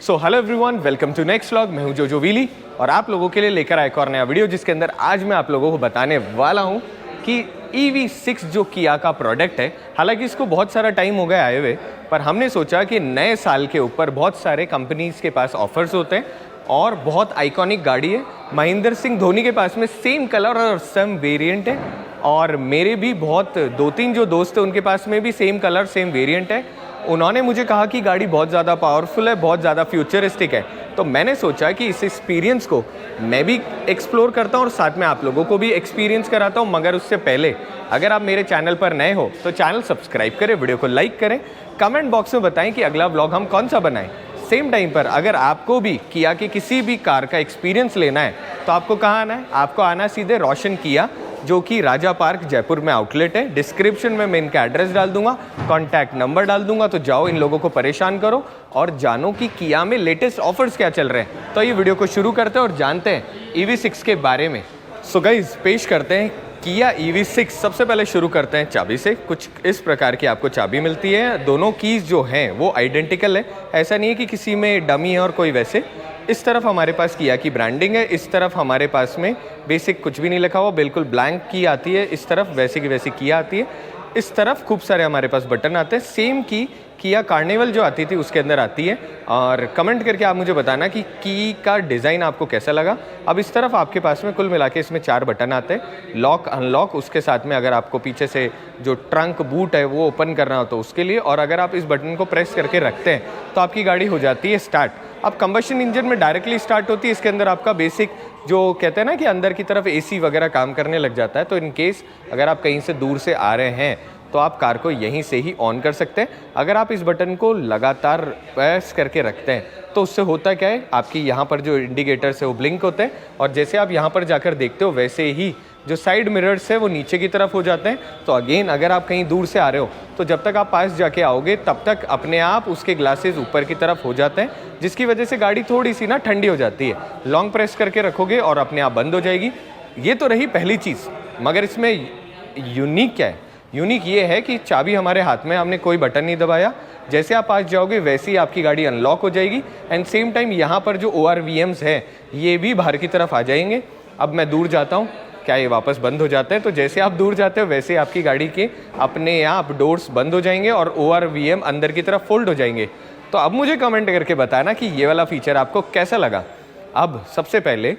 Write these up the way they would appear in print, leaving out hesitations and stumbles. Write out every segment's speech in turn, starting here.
So hello everyone, welcome to next vlog. मैं हूं जोजो वीली और आप लोगों के लिए लेकर आया एक और नया वीडियो, जिसके अंदर आज मैं आप लोगों को बताने वाला हूं कि EV6 जो किया का प्रोडक्ट है, हालांकि इसको बहुत सारा टाइम हो गया आए हुए, पर हमने सोचा कि नए साल के ऊपर बहुत सारे कंपनीज के पास ऑफर्स होते हैं और बहुत आइकॉनिक गाड़ी है। महेंद्र सिंह धोनी के पास में सेम कलर और सेम वेरिएंट है और मेरे भी बहुत 2-3 जो दोस्त हैं उनके पास में भी सेम कलर सेम वेरिएंट है। उन्होंने मुझे कहा कि गाड़ी बहुत ज़्यादा पावरफुल है, बहुत ज़्यादा फ्यूचरिस्टिक है, तो मैंने सोचा कि इस एक्सपीरियंस को मैं भी एक्सप्लोर करता हूँ और साथ में आप लोगों को भी एक्सपीरियंस कराता हूँ। मगर उससे पहले अगर आप मेरे चैनल पर नए हो तो चैनल सब्सक्राइब करें, वीडियो को लाइक करें, कमेंट बॉक्स में बताएं कि अगला व्लॉग हम कौन सा बनाएं। सेम टाइम पर अगर आपको भी किया कि किसी भी कार का एक्सपीरियंस लेना है तो आपको कहाँ आना है? आपको आना है सीधे रोशन किया, जो कि राजा पार्क जयपुर में आउटलेट है। डिस्क्रिप्शन में मैं इनका एड्रेस डाल दूंगा, कॉन्टैक्ट नंबर डाल दूंगा, तो जाओ इन लोगों को परेशान करो और जानो कि किया में लेटेस्ट ऑफर्स क्या चल रहे हैं। तो ये वीडियो को शुरू करते हैं और जानते हैं EV6 के बारे में। सो गाइस, पेश करते हैं किया EV6। सबसे पहले शुरू करते हैं चाबी से। कुछ इस प्रकार की आपको चाबी मिलती है। दोनों कीज़ जो हैं वो आइडेंटिकल है, ऐसा नहीं है कि किसी में डमी है और कोई वैसे। इस तरफ हमारे पास किया की ब्रांडिंग है, इस तरफ हमारे पास में बेसिक कुछ भी नहीं लिखा हुआ, बिल्कुल ब्लैंक की आती है। इस तरफ वैसे की वैसी किया आती है। इस तरफ खूब सारे हमारे पास बटन आते हैं। सेम की किया कार्निवल जो आती थी उसके अंदर आती है। और कमेंट करके आप मुझे बताना कि की का डिज़ाइन आपको कैसा लगा। अब इस तरफ आपके पास में कुल मिला के इसमें 4 बटन आते हैं, लॉक अनलॉक, उसके साथ में अगर आपको पीछे से जो ट्रंक बूट है वो ओपन करना हो तो उसके लिए, और अगर आप इस बटन को प्रेस करके रखते हैं तो आपकी गाड़ी हो जाती है स्टार्ट। अब कंबशन इंजन में डायरेक्टली स्टार्ट होती है। इसके अंदर आपका बेसिक जो कहते हैं ना कि अंदर की तरफ AC वगैरह काम करने लग जाता है, तो इन केस अगर आप कहीं से दूर से आ रहे हैं तो आप कार को यहीं से ही ऑन कर सकते हैं। अगर आप इस बटन को लगातार प्रेस करके रखते हैं तो उससे होता क्या है, आपकी यहाँ पर जो इंडिकेटर्स है वो ब्लिंक होते हैं और जैसे आप यहाँ पर जाकर देखते हो वैसे ही जो साइड मिरर्स है वो नीचे की तरफ हो जाते हैं। तो अगेन अगर आप कहीं दूर से आ रहे हो तो जब तक आप पास जाके आओगे तब तक अपने आप उसके ग्लासेस यूपर की तरफ हो जाते हैं, जिसकी वजह से गाड़ी थोड़ी सी ना ठंडी हो जाती है। लॉन्ग प्रेस करके रखोगे और अपने आप बंद हो जाएगी। ये तो रही पहली चीज़, मगर इसमें यूनिक क्या है? यूनिक ये है कि चाबी हमारे हाथ में, हमने कोई बटन नहीं दबाया, जैसे आप पास जाओगे वैसे ही आपकी गाड़ी अनलॉक हो जाएगी। एंड सेम टाइम यहाँ पर जो ORVMs है ये भी बाहर की तरफ आ जाएंगे। अब मैं दूर जाता हूँ, क्या ये वापस बंद हो जाते हैं? तो जैसे आप दूर जाते हो वैसे आपकी गाड़ी के अपने आप डोर्स बंद हो जाएंगे और ORVM अंदर की तरफ फोल्ड हो जाएंगे। तो अब मुझे कमेंट करके बताना कि ये वाला फीचर आपको कैसा लगा। अब सबसे पहले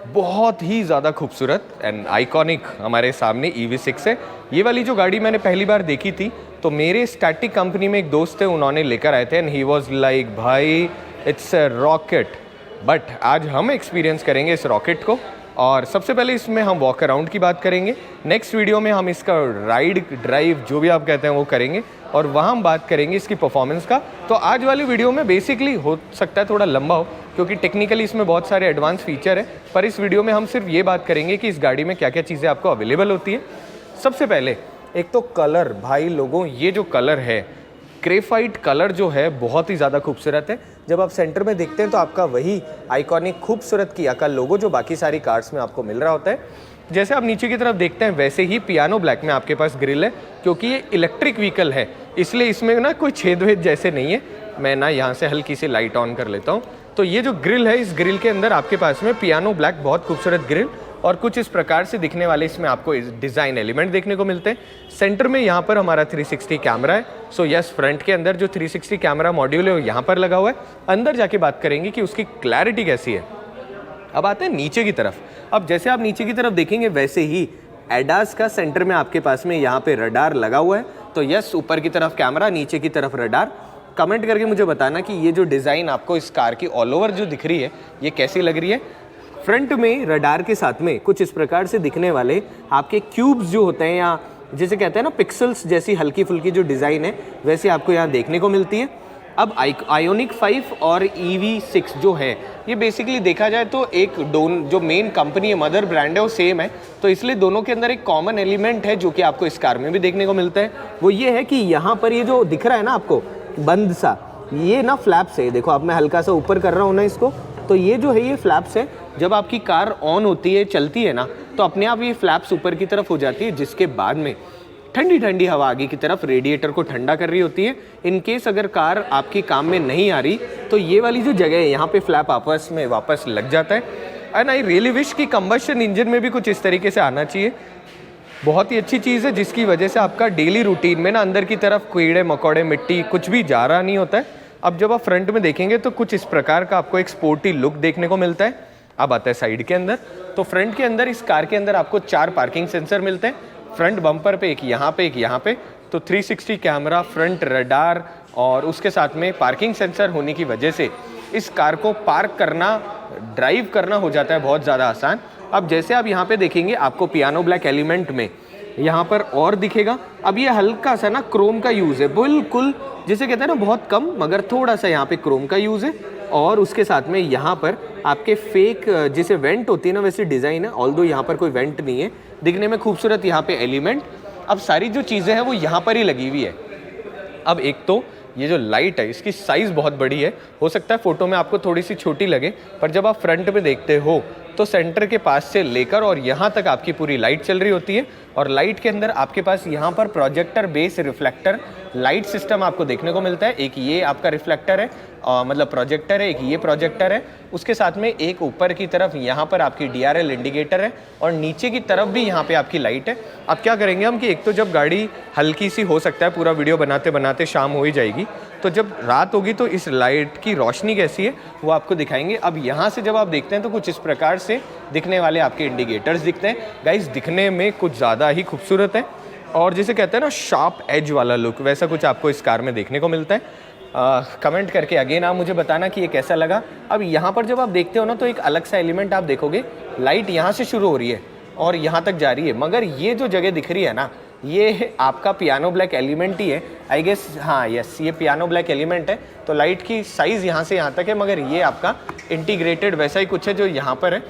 बहुत ही ज़्यादा खूबसूरत एंड आइकॉनिक हमारे सामने EV6 है। ये वाली जो गाड़ी मैंने पहली बार देखी थी तो मेरे स्टैटिक कंपनी में एक दोस्त थे, उन्होंने लेकर आए थे एंड ही वाज लाइक, भाई इट्स अ रॉकेट। बट आज हम एक्सपीरियंस करेंगे इस रॉकेट को और सबसे पहले इसमें हम वॉक अराउंड की बात करेंगे। नेक्स्ट वीडियो में हम इसका राइड ड्राइव जो भी आप कहते हैं वो करेंगे और वहाँ हम बात करेंगे इसकी परफॉर्मेंस का। तो आज वाली वीडियो में बेसिकली हो सकता है थोड़ा लंबा हो क्योंकि टेक्निकली इसमें बहुत सारे एडवांस फीचर है, पर इस वीडियो में हम सिर्फ ये बात करेंगे कि इस गाड़ी में क्या क्या चीज़ें आपको अवेलेबल होती है। सबसे पहले एक तो कलर, भाई लोगों ये जो कलर है ग्रेफाइट कलर जो है बहुत ही ज़्यादा खूबसूरत है। जब आप सेंटर में देखते हैं तो आपका वही आइकॉनिक खूबसूरत किया का लोगो जो बाकी सारी कार्स में आपको मिल रहा होता है। जैसे आप नीचे की तरफ देखते हैं वैसे ही पियानो ब्लैक में आपके पास ग्रिल है, क्योंकि ये इलेक्ट्रिक व्हीकल है इसलिए इसमें ना कोई छेद वेद जैसे नहीं है। मैं ना यहाँ से हल्की सी लाइट ऑन कर लेता हूँ। तो ये जो ग्रिल है, इस ग्रिल के अंदर आपके पास में पियानो ब्लैक बहुत खूबसूरत ग्रिल और कुछ इस प्रकार से दिखने वाले इसमें आपको डिज़ाइन एलिमेंट देखने को मिलते हैं। सेंटर में यहाँ पर हमारा 360 कैमरा है। सो यस, फ्रंट के अंदर जो 360 कैमरा मॉड्यूल है वो यहाँ पर लगा हुआ है। अंदर जाके बात करेंगे कि उसकी क्लैरिटी कैसी है। अब आते हैं नीचे की तरफ। अब जैसे आप नीचे की तरफ देखेंगे वैसे ही एडास का सेंटर में आपके पास में यहाँ पे रडार लगा हुआ है। तो यस, ऊपर की तरफ कैमरा, नीचे की तरफ रडार। कमेंट करके मुझे बताना कि ये जो डिज़ाइन आपको इस कार की ऑल ओवर जो दिख रही है ये कैसी लग रही है। फ्रंट में रडार के साथ में कुछ इस प्रकार से दिखने वाले आपके क्यूब्स जो होते हैं, या जैसे कहते हैं ना पिक्सल्स जैसी हल्की फुल्की जो डिज़ाइन है वैसे आपको यहाँ देखने को मिलती है। अब आयोनिक 5 और EV6 जो है ये बेसिकली देखा जाए तो एक जो मेन कंपनी है, मदर ब्रांड है, वो सेम है। तो इसलिए दोनों के अंदर एक कॉमन एलिमेंट है जो कि आपको इस कार में भी देखने को मिलता है। वो ये है कि यहाँ पर ये जो दिख रहा है ना आपको बंद सा, ये ना फ्लैप्स है। देखो अब मैं हल्का सा ऊपर कर रहा हूँ ना इसको, तो ये जो है ये फ्लैप्स है। जब आपकी कार ऑन होती है, चलती है ना, तो अपने आप ये फ्लैप्स ऊपर की तरफ हो जाती है, जिसके बाद में ठंडी ठंडी हवा आगे की तरफ रेडिएटर को ठंडा कर रही होती है। इन केस अगर कार आपकी काम में नहीं आ रही तो ये वाली जो जगह है यहाँ पे फ्लैप आपस में वापस लग जाता है। एंड आई रियली विश कि कंबशन इंजन में भी कुछ इस तरीके से आना चाहिए। बहुत ही अच्छी चीज़ है जिसकी वजह से आपका डेली रूटीन में ना अंदर की तरफ कीड़े मकोड़े मिट्टी कुछ भी जा रहा नहीं होता है। अब जब आप फ्रंट में देखेंगे तो कुछ इस प्रकार का आपको एक स्पोर्टी लुक देखने को मिलता है। अब आता है साइड के अंदर, तो फ्रंट के अंदर इस कार के अंदर आपको 4 पार्किंग सेंसर मिलते हैं। फ्रंट बम्पर पे एक यहाँ पे एक यहाँ पे, तो 360 कैमरा, फ्रंट रडार और उसके साथ में पार्किंग सेंसर होने की वजह से इस कार को पार्क करना, ड्राइव करना हो जाता है बहुत ज़्यादा आसान। अब जैसे आप यहाँ पे देखेंगे आपको पियानो ब्लैक एलिमेंट में यहाँ पर और दिखेगा। अब ये हल्का सा ना क्रोम का यूज़ है, बिल्कुल जिसे कहते हैं ना बहुत कम, मगर थोड़ा सा यहाँ पे क्रोम का यूज़ है। और उसके साथ में यहाँ पर आपके फेक जिसे वेंट होती है ना वैसे डिज़ाइन है, ऑल्दो यहाँ पर कोई वेंट नहीं है, दिखने में खूबसूरत यहाँ पे एलिमेंट। अब सारी जो चीज़ें हैं वो यहाँ पर ही लगी हुई है। अब एक तो ये जो लाइट है इसकी साइज़ बहुत बड़ी है, हो सकता है फ़ोटो में आपको थोड़ी सी छोटी लगे, पर जब आप फ्रंट में देखते हो तो सेंटर के पास से लेकर और यहाँ तक आपकी पूरी लाइट चल रही होती है। और लाइट के अंदर आपके पास यहाँ पर projector base reflector light system आपको देखने को मिलता है। एक ये आपका रिफ्लेक्टर है, मतलब प्रोजेक्टर है, एक ये प्रोजेक्टर है, उसके साथ में एक ऊपर की तरफ यहाँ पर आपकी DRL इंडिकेटर है और नीचे की तरफ भी यहाँ पे आपकी लाइट है। अब क्या करेंगे हम कि एक तो जब गाड़ी हल्की सी, हो सकता है पूरा वीडियो बनाते बनाते शाम हो ही जाएगी, तो जब रात होगी तो इस लाइट की रोशनी कैसी है वो आपको दिखाएंगे। अब यहाँ से जब आप देखते हैं तो कुछ इस प्रकार से दिखने वाले आपके इंडिकेटर्स दिखते हैं। गाइस दिखने में कुछ ज़्यादा ही खूबसूरत है और जिसे कहते हैं ना शार्प एज वाला लुक, वैसा कुछ आपको इस कार में देखने को मिलता है। कमेंट करके अगेन आप मुझे बताना कि ये कैसा लगा। अब यहाँ पर जब आप देखते हो ना तो एक अलग सा एलिमेंट आप देखोगे, लाइट यहाँ से शुरू हो रही है और यहाँ तक जा रही है, मगर ये जो जगह दिख रही है ना ये आपका पियानो ब्लैक एलिमेंट ही है आई गेस। हाँ यस, ये पियानो ब्लैक एलिमेंट है। तो लाइट की साइज़ यहाँ से यहाँ तक है, मगर ये आपका इंटीग्रेटेड वैसा ही कुछ है जो यहाँ पर है।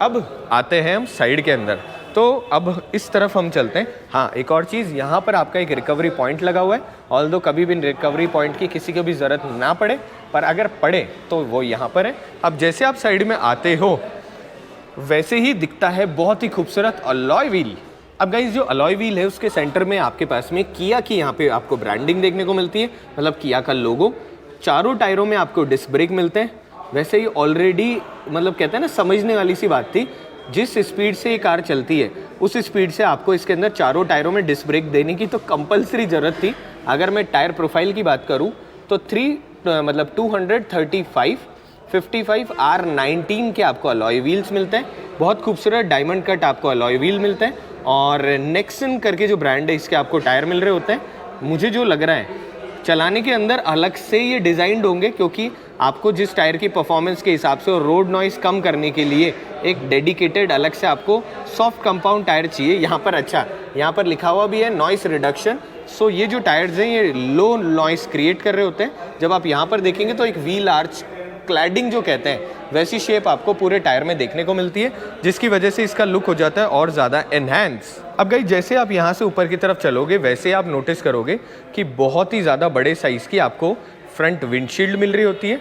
अब आते हैं हम साइड के अंदर, तो अब इस तरफ हम चलते हैं। हाँ एक और चीज़, यहाँ पर आपका एक रिकवरी पॉइंट लगा हुआ है, ऑल्दो कभी भी रिकवरी पॉइंट की किसी को भी ज़रूरत ना पड़े, पर अगर पड़े तो वो यहाँ पर है। अब जैसे आप साइड में आते हो वैसे ही दिखता है बहुत ही खूबसूरत अलॉय व्हील। अब गाइस जो अलॉय व्हील है उसके सेंटर में आपके पास में किया की यहाँ पे आपको ब्रांडिंग देखने को मिलती है, मतलब किया का लोगो। चारों टायरों में आपको डिस्क ब्रेक मिलते हैं। वैसे ही ऑलरेडी मतलब कहते हैं ना समझने वाली सी बात थी, जिस स्पीड से ये कार चलती है उस स्पीड से आपको इसके अंदर चारों टायरों में डिस्क ब्रेक देने की तो कंपलसरी ज़रूरत थी। अगर मैं टायर प्रोफाइल की बात करूँ तो 235 55 R19 के आपको अलॉय व्हील्स मिलते हैं। बहुत खूबसूरत डायमंड कट आपको अलॉय व्हील मिलते हैं और नेक्सन करके जो ब्रांड है इसके आपको टायर मिल रहे होते हैं। मुझे जो लग रहा है चलाने के अंदर अलग से ये डिज़ाइंड होंगे, क्योंकि आपको जिस टायर की परफॉर्मेंस के हिसाब से और रोड नॉइस कम करने के लिए एक डेडिकेटेड अलग से आपको सॉफ्ट कंपाउंड टायर चाहिए। यहाँ पर अच्छा यहाँ पर लिखा हुआ भी है नॉइस रिडक्शन। सो ये जो टायर्स हैं ये लो नॉइस क्रिएट कर रहे होते हैं। जब आप यहाँ पर देखेंगे तो एक व्हील आर्च क्लैडिंग जो कहते हैं वैसी शेप आपको पूरे टायर में देखने को मिलती है, जिसकी वजह से इसका लुक हो जाता है और ज़्यादा एनहांस। अब गाइस जैसे आप यहाँ से ऊपर की तरफ चलोगे वैसे आप नोटिस करोगे कि बहुत ही ज़्यादा बड़े साइज़ की आपको फ्रंट विंडशील्ड मिल रही होती है।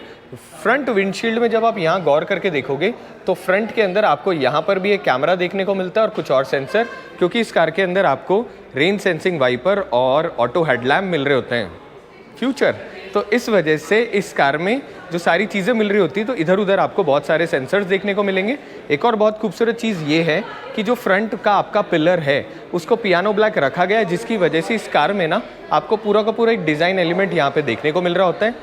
फ्रंट विंडशील्ड में जब आप यहाँ गौर करके देखोगे तो फ्रंट के अंदर आपको यहाँ पर भी एक कैमरा देखने को मिलता है और कुछ और सेंसर, क्योंकि इस कार के अंदर आपको रेन सेंसिंग वाइपर और ऑटो हेडलैम्प मिल रहे होते हैं फ्यूचर। तो इस वजह से इस कार में जो सारी चीज़ें मिल रही होती है तो इधर उधर आपको बहुत सारे सेंसर्स देखने को मिलेंगे। एक और बहुत खूबसूरत चीज़ ये है कि जो फ्रंट का आपका पिलर है उसको पियानो ब्लैक रखा गया है, जिसकी वजह से इस कार में ना आपको पूरा का पूरा एक डिज़ाइन एलिमेंट यहाँ पे देखने को मिल रहा होता है।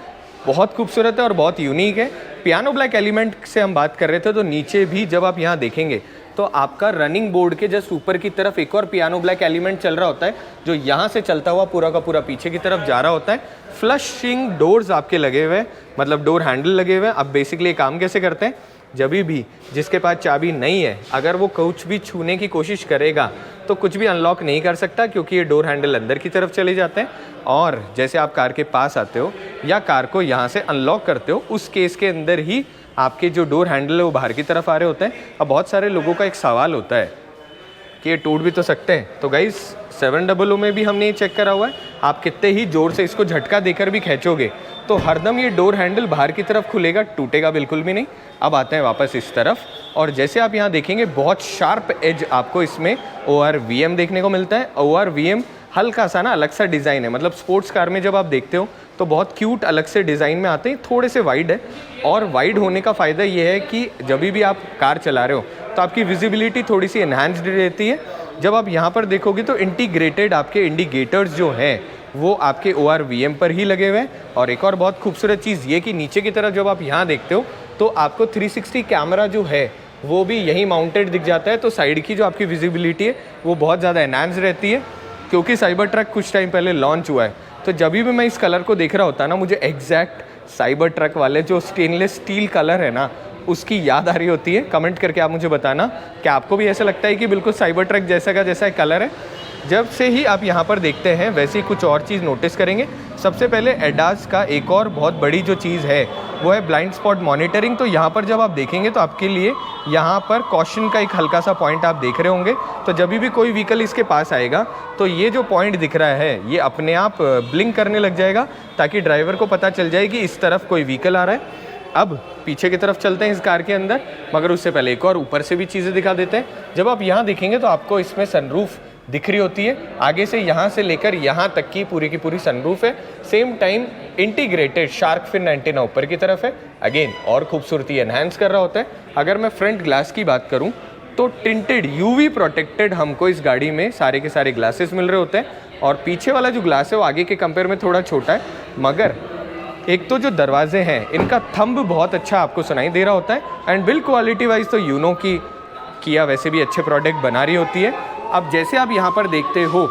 बहुत खूबसूरत है और बहुत यूनिक है। पियानो ब्लैक एलिमेंट से हम बात कर रहे थे तो नीचे भी जब आप यहाँ देखेंगे तो आपका रनिंग बोर्ड के जस्ट ऊपर की तरफ एक और पियानो ब्लैक एलिमेंट चल रहा होता है, जो यहाँ से चलता हुआ पूरा का पूरा पीछे की तरफ जा रहा होता है। फ्लशिंग डोर्स आपके लगे हुए हैं, मतलब डोर हैंडल लगे हुए हैं। अब बेसिकली काम कैसे करते हैं, जब भी जिसके पास चाबी नहीं है अगर वो कुछ भी छूने की कोशिश करेगा तो कुछ भी अनलॉक नहीं कर सकता, क्योंकि ये डोर हैंडल अंदर की तरफ चले जाते हैं। और जैसे आप कार के पास आते हो या कार को यहाँ से अनलॉक करते हो उस केस के अंदर ही आपके जो डोर हैंडल है वो बाहर की तरफ आ रहे होते हैं। अब बहुत सारे लोगों का एक सवाल होता है कि ये टूट भी तो सकते हैं, तो गाइस 700 में भी हमने ये चेक करा हुआ है। आप कितने ही जोर से इसको झटका देकर भी खींचोगे तो हरदम ये डोर हैंडल बाहर की तरफ खुलेगा, टूटेगा बिल्कुल भी नहीं। अब आते हैं वापस इस तरफ और जैसे आप यहाँ देखेंगे बहुत शार्प एज आपको इसमें ORVM देखने को मिलता है। ORVM हल्का सा ना अलग सा डिज़ाइन है, मतलब स्पोर्ट्स कार में जब आप देखते हो तो बहुत क्यूट अलग से डिज़ाइन में आते हैं, थोड़े से वाइड है। और वाइड होने का फ़ायदा ये है कि जब भी आप कार चला रहे हो तो आपकी विजिबिलिटी थोड़ी सी एनहांस्ड रहती है। जब आप यहाँ पर देखोगे तो इंटीग्रेटेड आपके इंडिकेटर्स जो हैं वो आपके ORVM पर ही लगे हुए हैं। और एक और बहुत खूबसूरत चीज़ ये कि नीचे की तरफ जब आप यहाँ देखते हो तो आपको 360 कैमरा जो है वो भी यहीं माउंटेड दिख जाता है। तो साइड की जो आपकी विजिबिलिटी है वो बहुत ज़्यादा एनहांस रहती है। क्योंकि साइबर ट्रक कुछ टाइम पहले लॉन्च हुआ है तो जब भी मैं इस कलर को देख रहा होता ना, मुझे एग्जैक्ट साइबर ट्रक वाले जो स्टेनलेस स्टील कलर है ना उसकी याद आ रही होती है। कमेंट करके आप मुझे बताना कि आपको भी ऐसा लगता है कि बिल्कुल साइबर ट्रक जैसा का जैसा कलर है। जब से ही आप यहाँ पर देखते हैं वैसे ही कुछ और चीज़ नोटिस करेंगे। सबसे पहले एडास का एक और बहुत बड़ी जो चीज़ है वो है ब्लाइंड स्पॉट मॉनिटरिंग। तो यहाँ पर जब आप देखेंगे तो आपके लिए यहाँ पर कॉशन का एक हल्का सा पॉइंट आप देख रहे होंगे। तो जब भी कोई व्हीकल इसके पास आएगा तो ये जो पॉइंट दिख रहा है ये अपने आप ब्लिंक करने लग जाएगा ताकि ड्राइवर को पता चल जाए कि इस तरफ कोई व्हीकल आ रहा है। अब पीछे की तरफ चलते हैं इस कार के अंदर, मगर उससे पहले एक और ऊपर से भी चीज़ें दिखा देते हैं। जब आप यहाँ देखेंगे तो आपको इसमें सनरूफ दिख रही होती है। आगे से यहाँ से लेकर यहाँ तक की पूरी सनरूफ है। Same time integrated shark fin antenna ऊपर की तरफ है, अगेन और खूबसूरती एनहांस कर रहा होता है। अगर मैं फ्रंट ग्लास की बात करूँ तो टिंटेड UV प्रोटेक्टेड हमको इस गाड़ी में सारे के सारे ग्लासेस मिल रहे होते हैं। और पीछे वाला जो ग्लास है वो आगे के कंपेयर में थोड़ा छोटा है, मगर एक तो जो दरवाजे हैं इनका थंब बहुत अच्छा आपको सुनाई दे रहा होता है। एंड बिल्ड क्वालिटी वाइज तो यूनो की किया वैसे भी अच्छे प्रोडक्ट बना रही होती है। अब जैसे आप यहाँ पर देखते हो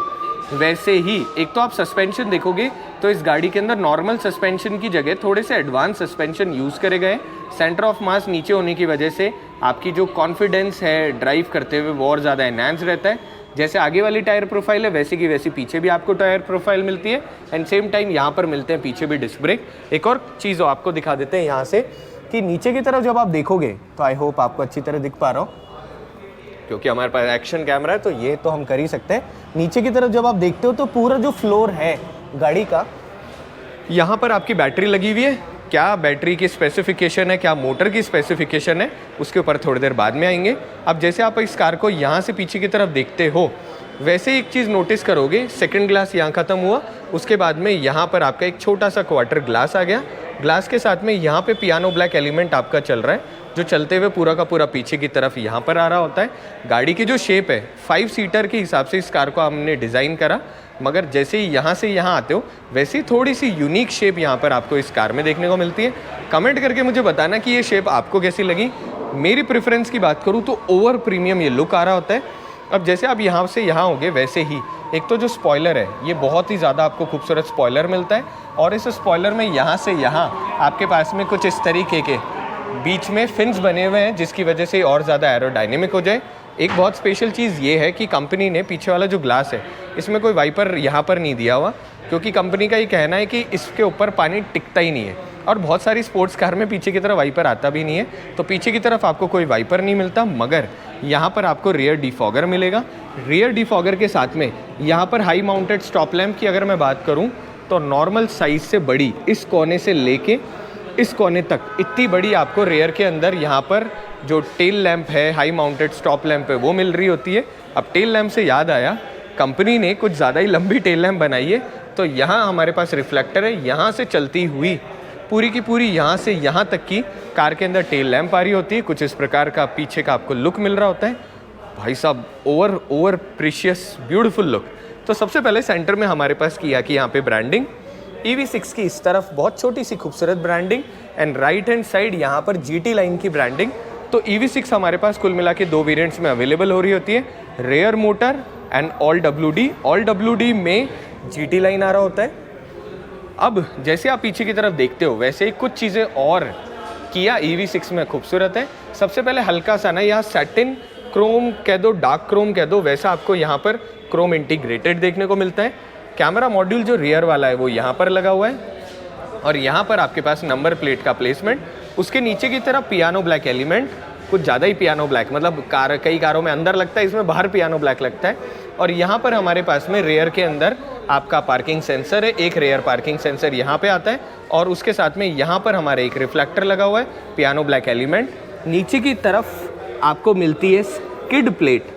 वैसे ही एक तो आप सस्पेंशन देखोगे तो इस गाड़ी के अंदर नॉर्मल सस्पेंशन की जगह थोड़े से एडवांस सस्पेंशन यूज़ करे गए। सेंटर ऑफ मास नीचे होने की वजह से आपकी जो कॉन्फिडेंस है ड्राइव करते हुए वो और ज़्यादा एनहांस रहता है। जैसे आगे वाली टायर प्रोफाइल है वैसे की वैसी पीछे भी आपको टायर प्रोफाइल मिलती है। एंड सेम टाइम यहाँ पर मिलते हैं पीछे भी डिस्क ब्रेक। एक और चीज़ आपको दिखा देते हैं यहाँ से कि नीचे की तरफ जब आप देखोगे तो आई होप आपको अच्छी तरह दिख पा रहा हो क्योंकि हमारे पास एक्शन कैमरा है तो ये तो हम कर ही सकते हैं। नीचे की तरफ जब आप देखते हो तो पूरा जो फ्लोर है गाड़ी का, यहाँ पर आपकी बैटरी लगी हुई है। क्या बैटरी की स्पेसिफिकेशन है, क्या मोटर की स्पेसिफिकेशन है, उसके ऊपर थोड़ी देर बाद में आएंगे। अब जैसे आप इस कार को यहाँ से पीछे की तरफ देखते हो वैसे एक चीज़ नोटिस करोगे, सेकंड ग्लास यहाँ ख़त्म हुआ, उसके बाद में यहाँ पर आपका एक छोटा सा क्वार्टर ग्लास आ गया। ग्लास के साथ में यहाँ पे पियानो ब्लैक एलिमेंट आपका चल रहा है जो चलते हुए पूरा का पूरा पीछे की तरफ यहाँ पर आ रहा होता है। गाड़ी की जो शेप है 5 सीटर के हिसाब से इस कार को हमने डिज़ाइन करा, मगर जैसे ही यहाँ से यहाँ आते हो वैसे ही थोड़ी सी यूनिक शेप यहाँ पर आपको इस कार में देखने को मिलती है। कमेंट करके मुझे बताना कि ये शेप आपको कैसी लगी। मेरी प्रेफरेंस की बात करूँ तो ओवर प्रीमियम ये लुक आ रहा होता है। अब जैसे आप यहाँ से यहाँ होगे वैसे ही एक तो जो स्पॉइलर है ये बहुत ही ज़्यादा आपको खूबसूरत स्पॉइलर मिलता है। और इस स्पॉइलर में यहाँ से यहाँ आपके पास में कुछ इस तरीके के बीच में फिन्स बने हुए हैं जिसकी वजह से और ज़्यादा एरोडायनेमिक हो जाए। एक बहुत स्पेशल चीज़ ये है कि कंपनी ने पीछे वाला जो ग्लास है इसमें कोई वाइपर यहाँ पर नहीं दिया हुआ, क्योंकि कंपनी का ये कहना है कि इसके ऊपर पानी टिकता ही नहीं है। और बहुत सारी स्पोर्ट्स कार में पीछे की तरफ वाइपर आता भी नहीं है, तो पीछे की तरफ आपको कोई वाइपर नहीं मिलता, मगर यहाँ पर आपको रियर डिफॉगर मिलेगा। रियर डिफॉगर के साथ में यहाँ पर हाई माउंटेड स्टॉप लैम्प की अगर मैं बात करूँ तो नॉर्मल साइज़ से बड़ी इस कोने से लेके इस कोने तक इतनी बड़ी आपको रेयर के अंदर यहाँ पर जो टेल लैंप है, हाई माउंटेड स्टॉप लैंप है, वो मिल रही होती है। अब टेल लैंप से याद आया, कंपनी ने कुछ ज़्यादा ही लंबी टेल लैंप बनाई है। तो यहाँ हमारे पास रिफ्लेक्टर है, यहाँ से चलती हुई पूरी की पूरी यहाँ से यहाँ तक की कार के अंदर टेल लैंप आ रही होती है। कुछ इस प्रकार का पीछे का आपको लुक मिल रहा होता है। भाई साहब ओवर प्रीशियस ब्यूटीफुल लुक। तो सबसे पहले सेंटर में हमारे पास किया कि यहाँ पे ब्रांडिंग EV6 की इस तरफ बहुत छोटी सी खूबसूरत branding and right hand side यहाँ पर GT लाइन की ब्रांडिंग। तो EV6 हमारे पास कुल मिला के 2 वेरिएंट्स में अवेलेबल हो रही होती है, rear motor and all WD में GT लाइन आ रहा होता है। अब जैसे आप पीछे की तरफ देखते हो वैसे ही कुछ चीज़ें और किया EV6 में खूबसूरत है। सबसे पहले हल्का सा ना यहाँ सैटिन क्रोम कह दो, डार्क क्रोम कह दो, वैसा आपको यहाँ पर क्रोम इंटीग्रेटेड देखने को मिलता है। कैमरा मॉड्यूल जो रियर वाला है वो यहाँ पर लगा हुआ है और यहाँ पर आपके पास नंबर प्लेट का प्लेसमेंट। उसके नीचे की तरफ पियानो ब्लैक एलिमेंट, कुछ ज़्यादा ही पियानो ब्लैक, मतलब कई कारों में अंदर लगता है, इसमें बाहर पियानो ब्लैक लगता है। और यहाँ पर हमारे पास में रेयर के अंदर आपका पार्किंग सेंसर है, एक रेयर पार्किंग सेंसर यहाँ पे आता है और उसके साथ में यहाँ पर हमारे एक रिफ्लेक्टर लगा हुआ है, पियानो ब्लैक एलिमेंट। नीचे की तरफ आपको मिलती है स्किड प्लेट।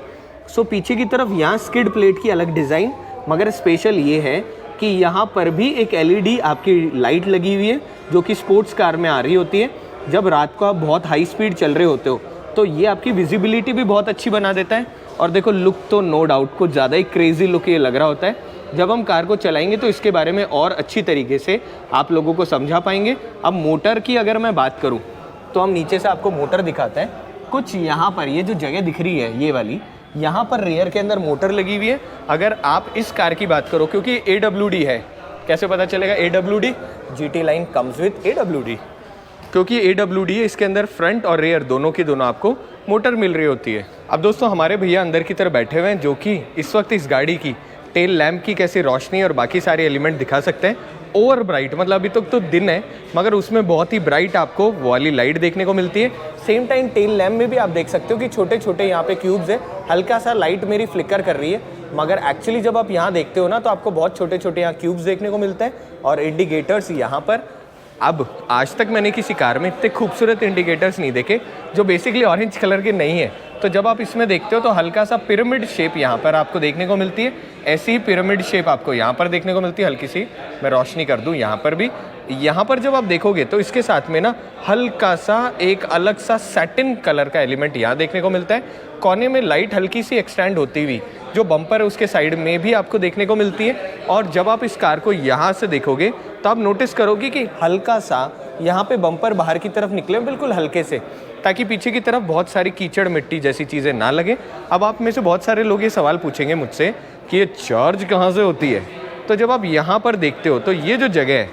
सो पीछे की तरफ यहाँ स्किड प्लेट की अलग डिज़ाइन, मगर स्पेशल ये है कि यहाँ पर भी एक LED आपकी लाइट लगी हुई है जो कि स्पोर्ट्स कार में आ रही होती है। जब रात को आप बहुत हाई स्पीड चल रहे होते हो तो ये आपकी विजिबिलिटी भी बहुत अच्छी बना देता है। और देखो लुक तो नो डाउट कुछ ज़्यादा ही क्रेजी लुक ये लग रहा होता है। जब हम कार को चलाएंगे तो इसके बारे में और अच्छी तरीके से आप लोगों को समझा पाएंगे। अब मोटर की अगर मैं बात करूं तो हम नीचे से आपको मोटर दिखाते हैं। कुछ यहाँ पर ये जो जगह दिख रही है ये वाली, यहाँ पर रेयर के अंदर मोटर लगी हुई है। अगर आप इस कार की बात करो, क्योंकि AWD है, कैसे पता चलेगा AWD? GT line comes with AWD, क्योंकि AWD है इसके अंदर फ्रंट और रेयर दोनों की दोनों आपको मोटर मिल रही होती है। अब दोस्तों हमारे भैया अंदर की तरफ बैठे हुए हैं जो कि इस वक्त इस गाड़ी की टेल लैम्प की कैसी रोशनी और बाकी सारे एलिमेंट दिखा सकते हैं। ओवर ब्राइट, मतलब अभी तक तो दिन है मगर उसमें बहुत ही ब्राइट आपको वो वाली लाइट देखने को मिलती है। सेम टाइम टेल लैम्प में भी आप देख सकते हो कि छोटे छोटे यहाँ पे क्यूब्स है। हल्का सा लाइट मेरी फ्लिकर कर रही है, मगर एक्चुअली जब आप यहाँ देखते हो ना तो आपको बहुत छोटे छोटे यहाँ क्यूब्स देखने को मिलते हैं और इंडिकेटर्स यहाँ पर। अब आज तक मैंने किसी कार में इतने खूबसूरत इंडिकेटर्स नहीं देखे जो बेसिकली ऑरेंज कलर के नहीं है। तो जब आप इसमें देखते हो तो हल्का सा पिरामिड शेप यहाँ पर आपको देखने को मिलती है। ऐसी ही पिरामिड शेप आपको यहाँ पर देखने को मिलती है। हल्की सी मैं रोशनी कर दूँ यहाँ पर भी। यहाँ पर जब आप देखोगे तो इसके साथ में ना हल्का सा एक अलग सा सैटिन कलर का एलिमेंट यहाँ देखने को मिलता है। कोने में लाइट हल्की सी एक्सटेंड होती हुई जो बम्पर है उसके साइड में भी आपको देखने को मिलती है। और जब आप इस कार को यहाँ से देखोगे तो आप नोटिस करोगे कि हल्का सा यहाँ पे बम्पर बाहर की तरफ निकले बिल्कुल हल्के से, ताकि पीछे की तरफ बहुत सारी कीचड़ मिट्टी जैसी चीज़ें ना लगे। अब आप में से बहुत सारे लोग ये सवाल पूछेंगे मुझसे कि ये चार्ज कहाँ से होती है। तो जब आप यहाँ पर देखते हो तो ये जो जगह है,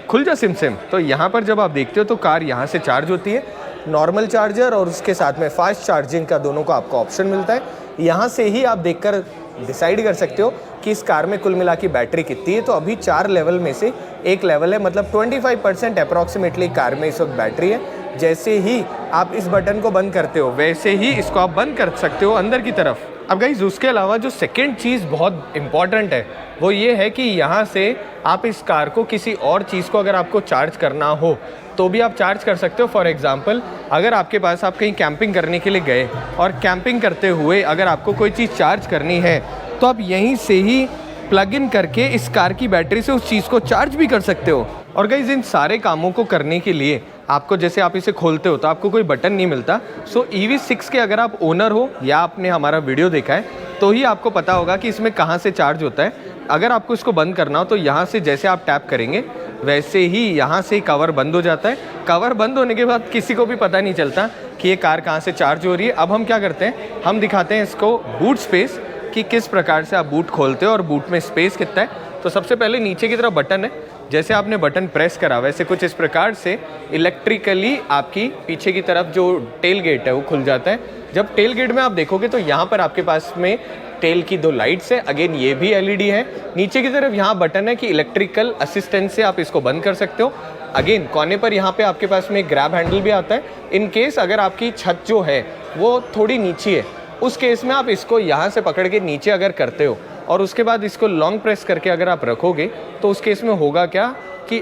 खुल जा सिम, तो यहाँ पर जब आप देखते हो तो कार यहाँ से चार्ज होती है। नॉर्मल चार्जर और उसके साथ में फास्ट चार्जिंग का दोनों का आपको ऑप्शन मिलता है। यहाँ से ही आप देखकर डिसाइड कर सकते हो कि इस कार में कुल मिला की बैटरी कितनी है। तो अभी 4 लेवल में से एक लेवल है, मतलब 25% अप्रॉक्सीमेटली कार में इस वक्त बैटरी है। जैसे ही आप इस बटन को बंद करते हो वैसे ही इसको आप बंद कर सकते हो अंदर की तरफ। अब गाइस उसके अलावा जो सेकेंड चीज़ बहुत इंपॉर्टेंट है वो ये है कि यहाँ से आप इस कार को किसी और चीज़ को अगर आपको चार्ज करना हो तो भी आप चार्ज कर सकते हो। फॉर एग्जांपल अगर आपके पास आप कहीं कैंपिंग करने के लिए गए और कैंपिंग करते हुए अगर आपको कोई चीज़ चार्ज करनी है तो आप यहीं से ही प्लग इन करके इस कार की बैटरी से उस चीज़ को चार्ज भी कर सकते हो। और गाइस इन सारे कामों को करने के लिए आपको, जैसे आप इसे खोलते हो तो आपको कोई बटन नहीं मिलता। सो EV6 के अगर आप ओनर हो या आपने हमारा वीडियो देखा है तो ही आपको पता होगा कि इसमें कहाँ से चार्ज होता है। अगर आपको इसको बंद करना हो तो यहाँ से जैसे आप टैप करेंगे वैसे ही यहाँ से कवर बंद हो जाता है। कवर बंद होने के बाद किसी को भी पता नहीं चलता कि ये कार कहाँ से चार्ज हो रही है। अब हम क्या करते हैं, हम दिखाते हैं इसको बूट स्पेस कि किस प्रकार से आप बूट खोलते हो और बूट में स्पेस कितना है। तो सबसे पहले नीचे की तरफ बटन है, जैसे आपने बटन प्रेस करा वैसे कुछ इस प्रकार से इलेक्ट्रिकली आपकी पीछे की तरफ जो टेल गेट है वो खुल जाता है। जब टेल गेट में आप देखोगे तो यहाँ पर आपके पास में टेल की 2 लाइट्स है। अगेन ये भी LED है। नीचे की तरफ यहाँ बटन है कि इलेक्ट्रिकल असिस्टेंस से आप इसको बंद कर सकते हो। अगेन कोने पर यहाँ पे आपके पास में ग्रैब हैंडल भी आता है। इन केस अगर आपकी छत जो है वो थोड़ी नीचे है उस केस में आप इसको यहाँ से पकड़ के नीचे अगर करते हो और उसके बाद इसको लॉन्ग प्रेस करके अगर आप रखोगे तो उस केस में होगा क्या कि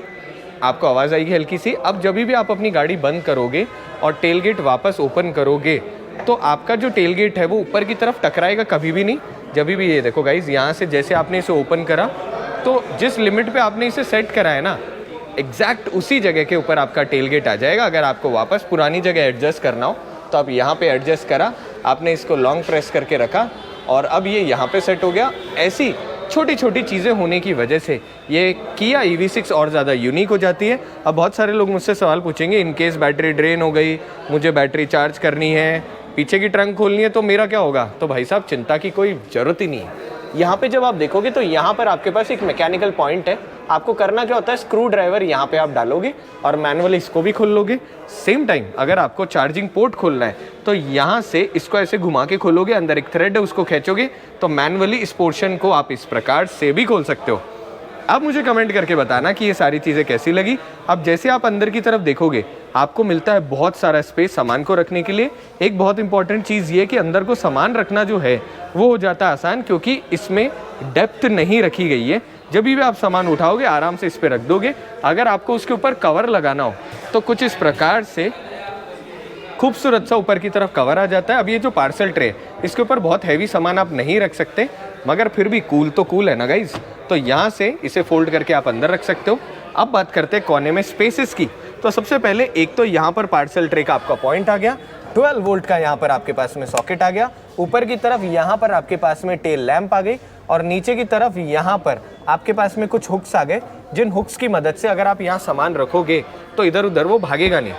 आपको आवाज़ आएगी हल्की सी। अब जब भी आप अपनी गाड़ी बंद करोगे और टेल गेट वापस ओपन करोगे तो आपका जो टेल गेट है वो ऊपर की तरफ टकराएगा कभी भी नहीं। जब भी ये देखो गाइज, यहाँ से जैसे आपने इसे ओपन करा तो जिस लिमिट पे आपने इसे सेट करा है ना एग्जैक्ट उसी जगह के ऊपर आपका टेल गेट आ जाएगा। अगर आपको वापस पुरानी जगह एडजस्ट करना हो तो आप यहाँ पे एडजस्ट करा, आपने इसको लॉन्ग प्रेस करके रखा और अब ये यहाँ पे सेट हो गया। ऐसी छोटी छोटी चीज़ें होने की वजह से ये किया EV6 और ज़्यादा यूनिक हो जाती है। अब बहुत सारे लोग मुझसे सवाल पूछेंगे, इन केस बैटरी ड्रेन हो गई, मुझे बैटरी चार्ज करनी है, पीछे की ट्रंक खोलनी है तो मेरा क्या होगा? तो भाई साहब चिंता की कोई ज़रूरत ही नहीं है। यहाँ पे जब आप देखोगे तो यहाँ पर आपके पास एक मैकेनिकल पॉइंट है। आपको करना क्या होता है, स्क्रू ड्राइवर यहाँ पे आप डालोगे और मैनुअली इसको भी खोल लोगे। सेम टाइम अगर आपको चार्जिंग पोर्ट खोलना है तो यहाँ से इसको ऐसे घुमा के खोलोगे, अंदर एक थ्रेड है उसको खींचोगे तो मैनुअली इस पोर्शन को आप इस प्रकार से भी खोल सकते हो। अब मुझे कमेंट करके बताना कि ये सारी चीज़ें कैसी लगी। अब जैसे आप अंदर की तरफ देखोगे आपको मिलता है बहुत सारा स्पेस सामान को रखने के लिए। एक बहुत इंपॉर्टेंट चीज़ ये कि अंदर को सामान रखना जो है वो हो जाता है आसान, क्योंकि इसमें डेप्थ नहीं रखी गई है। जब भी आप सामान उठाओगे आराम से इस पर रख दोगे। अगर आपको उसके ऊपर कवर लगाना हो तो कुछ इस प्रकार से खूबसूरत सा ऊपर की तरफ कवर आ जाता है। अब ये जो पार्सल ट्रे है, इसके ऊपर बहुत हैवी सामान आप नहीं रख सकते, मगर फिर भी कूल तो कूल है ना गाइज। तो यहाँ से इसे फोल्ड करके आप अंदर रख सकते हो। अब बात करते हैं कोने में स्पेसेस की। तो सबसे पहले एक तो यहाँ पर पार्सल ट्रे का आपका पॉइंट आ गया, 12 वोल्ट का यहाँ पर आपके पास में सॉकेट आ गया, ऊपर की तरफ यहाँ पर आपके पास में टेल लैंप आ गई, और नीचे की तरफ यहाँ पर आपके पास में कुछ हुक्स आ गए, जिन हुक्स की मदद से अगर आप यहाँ सामान रखोगे तो इधर उधर वो भागेगा नहीं।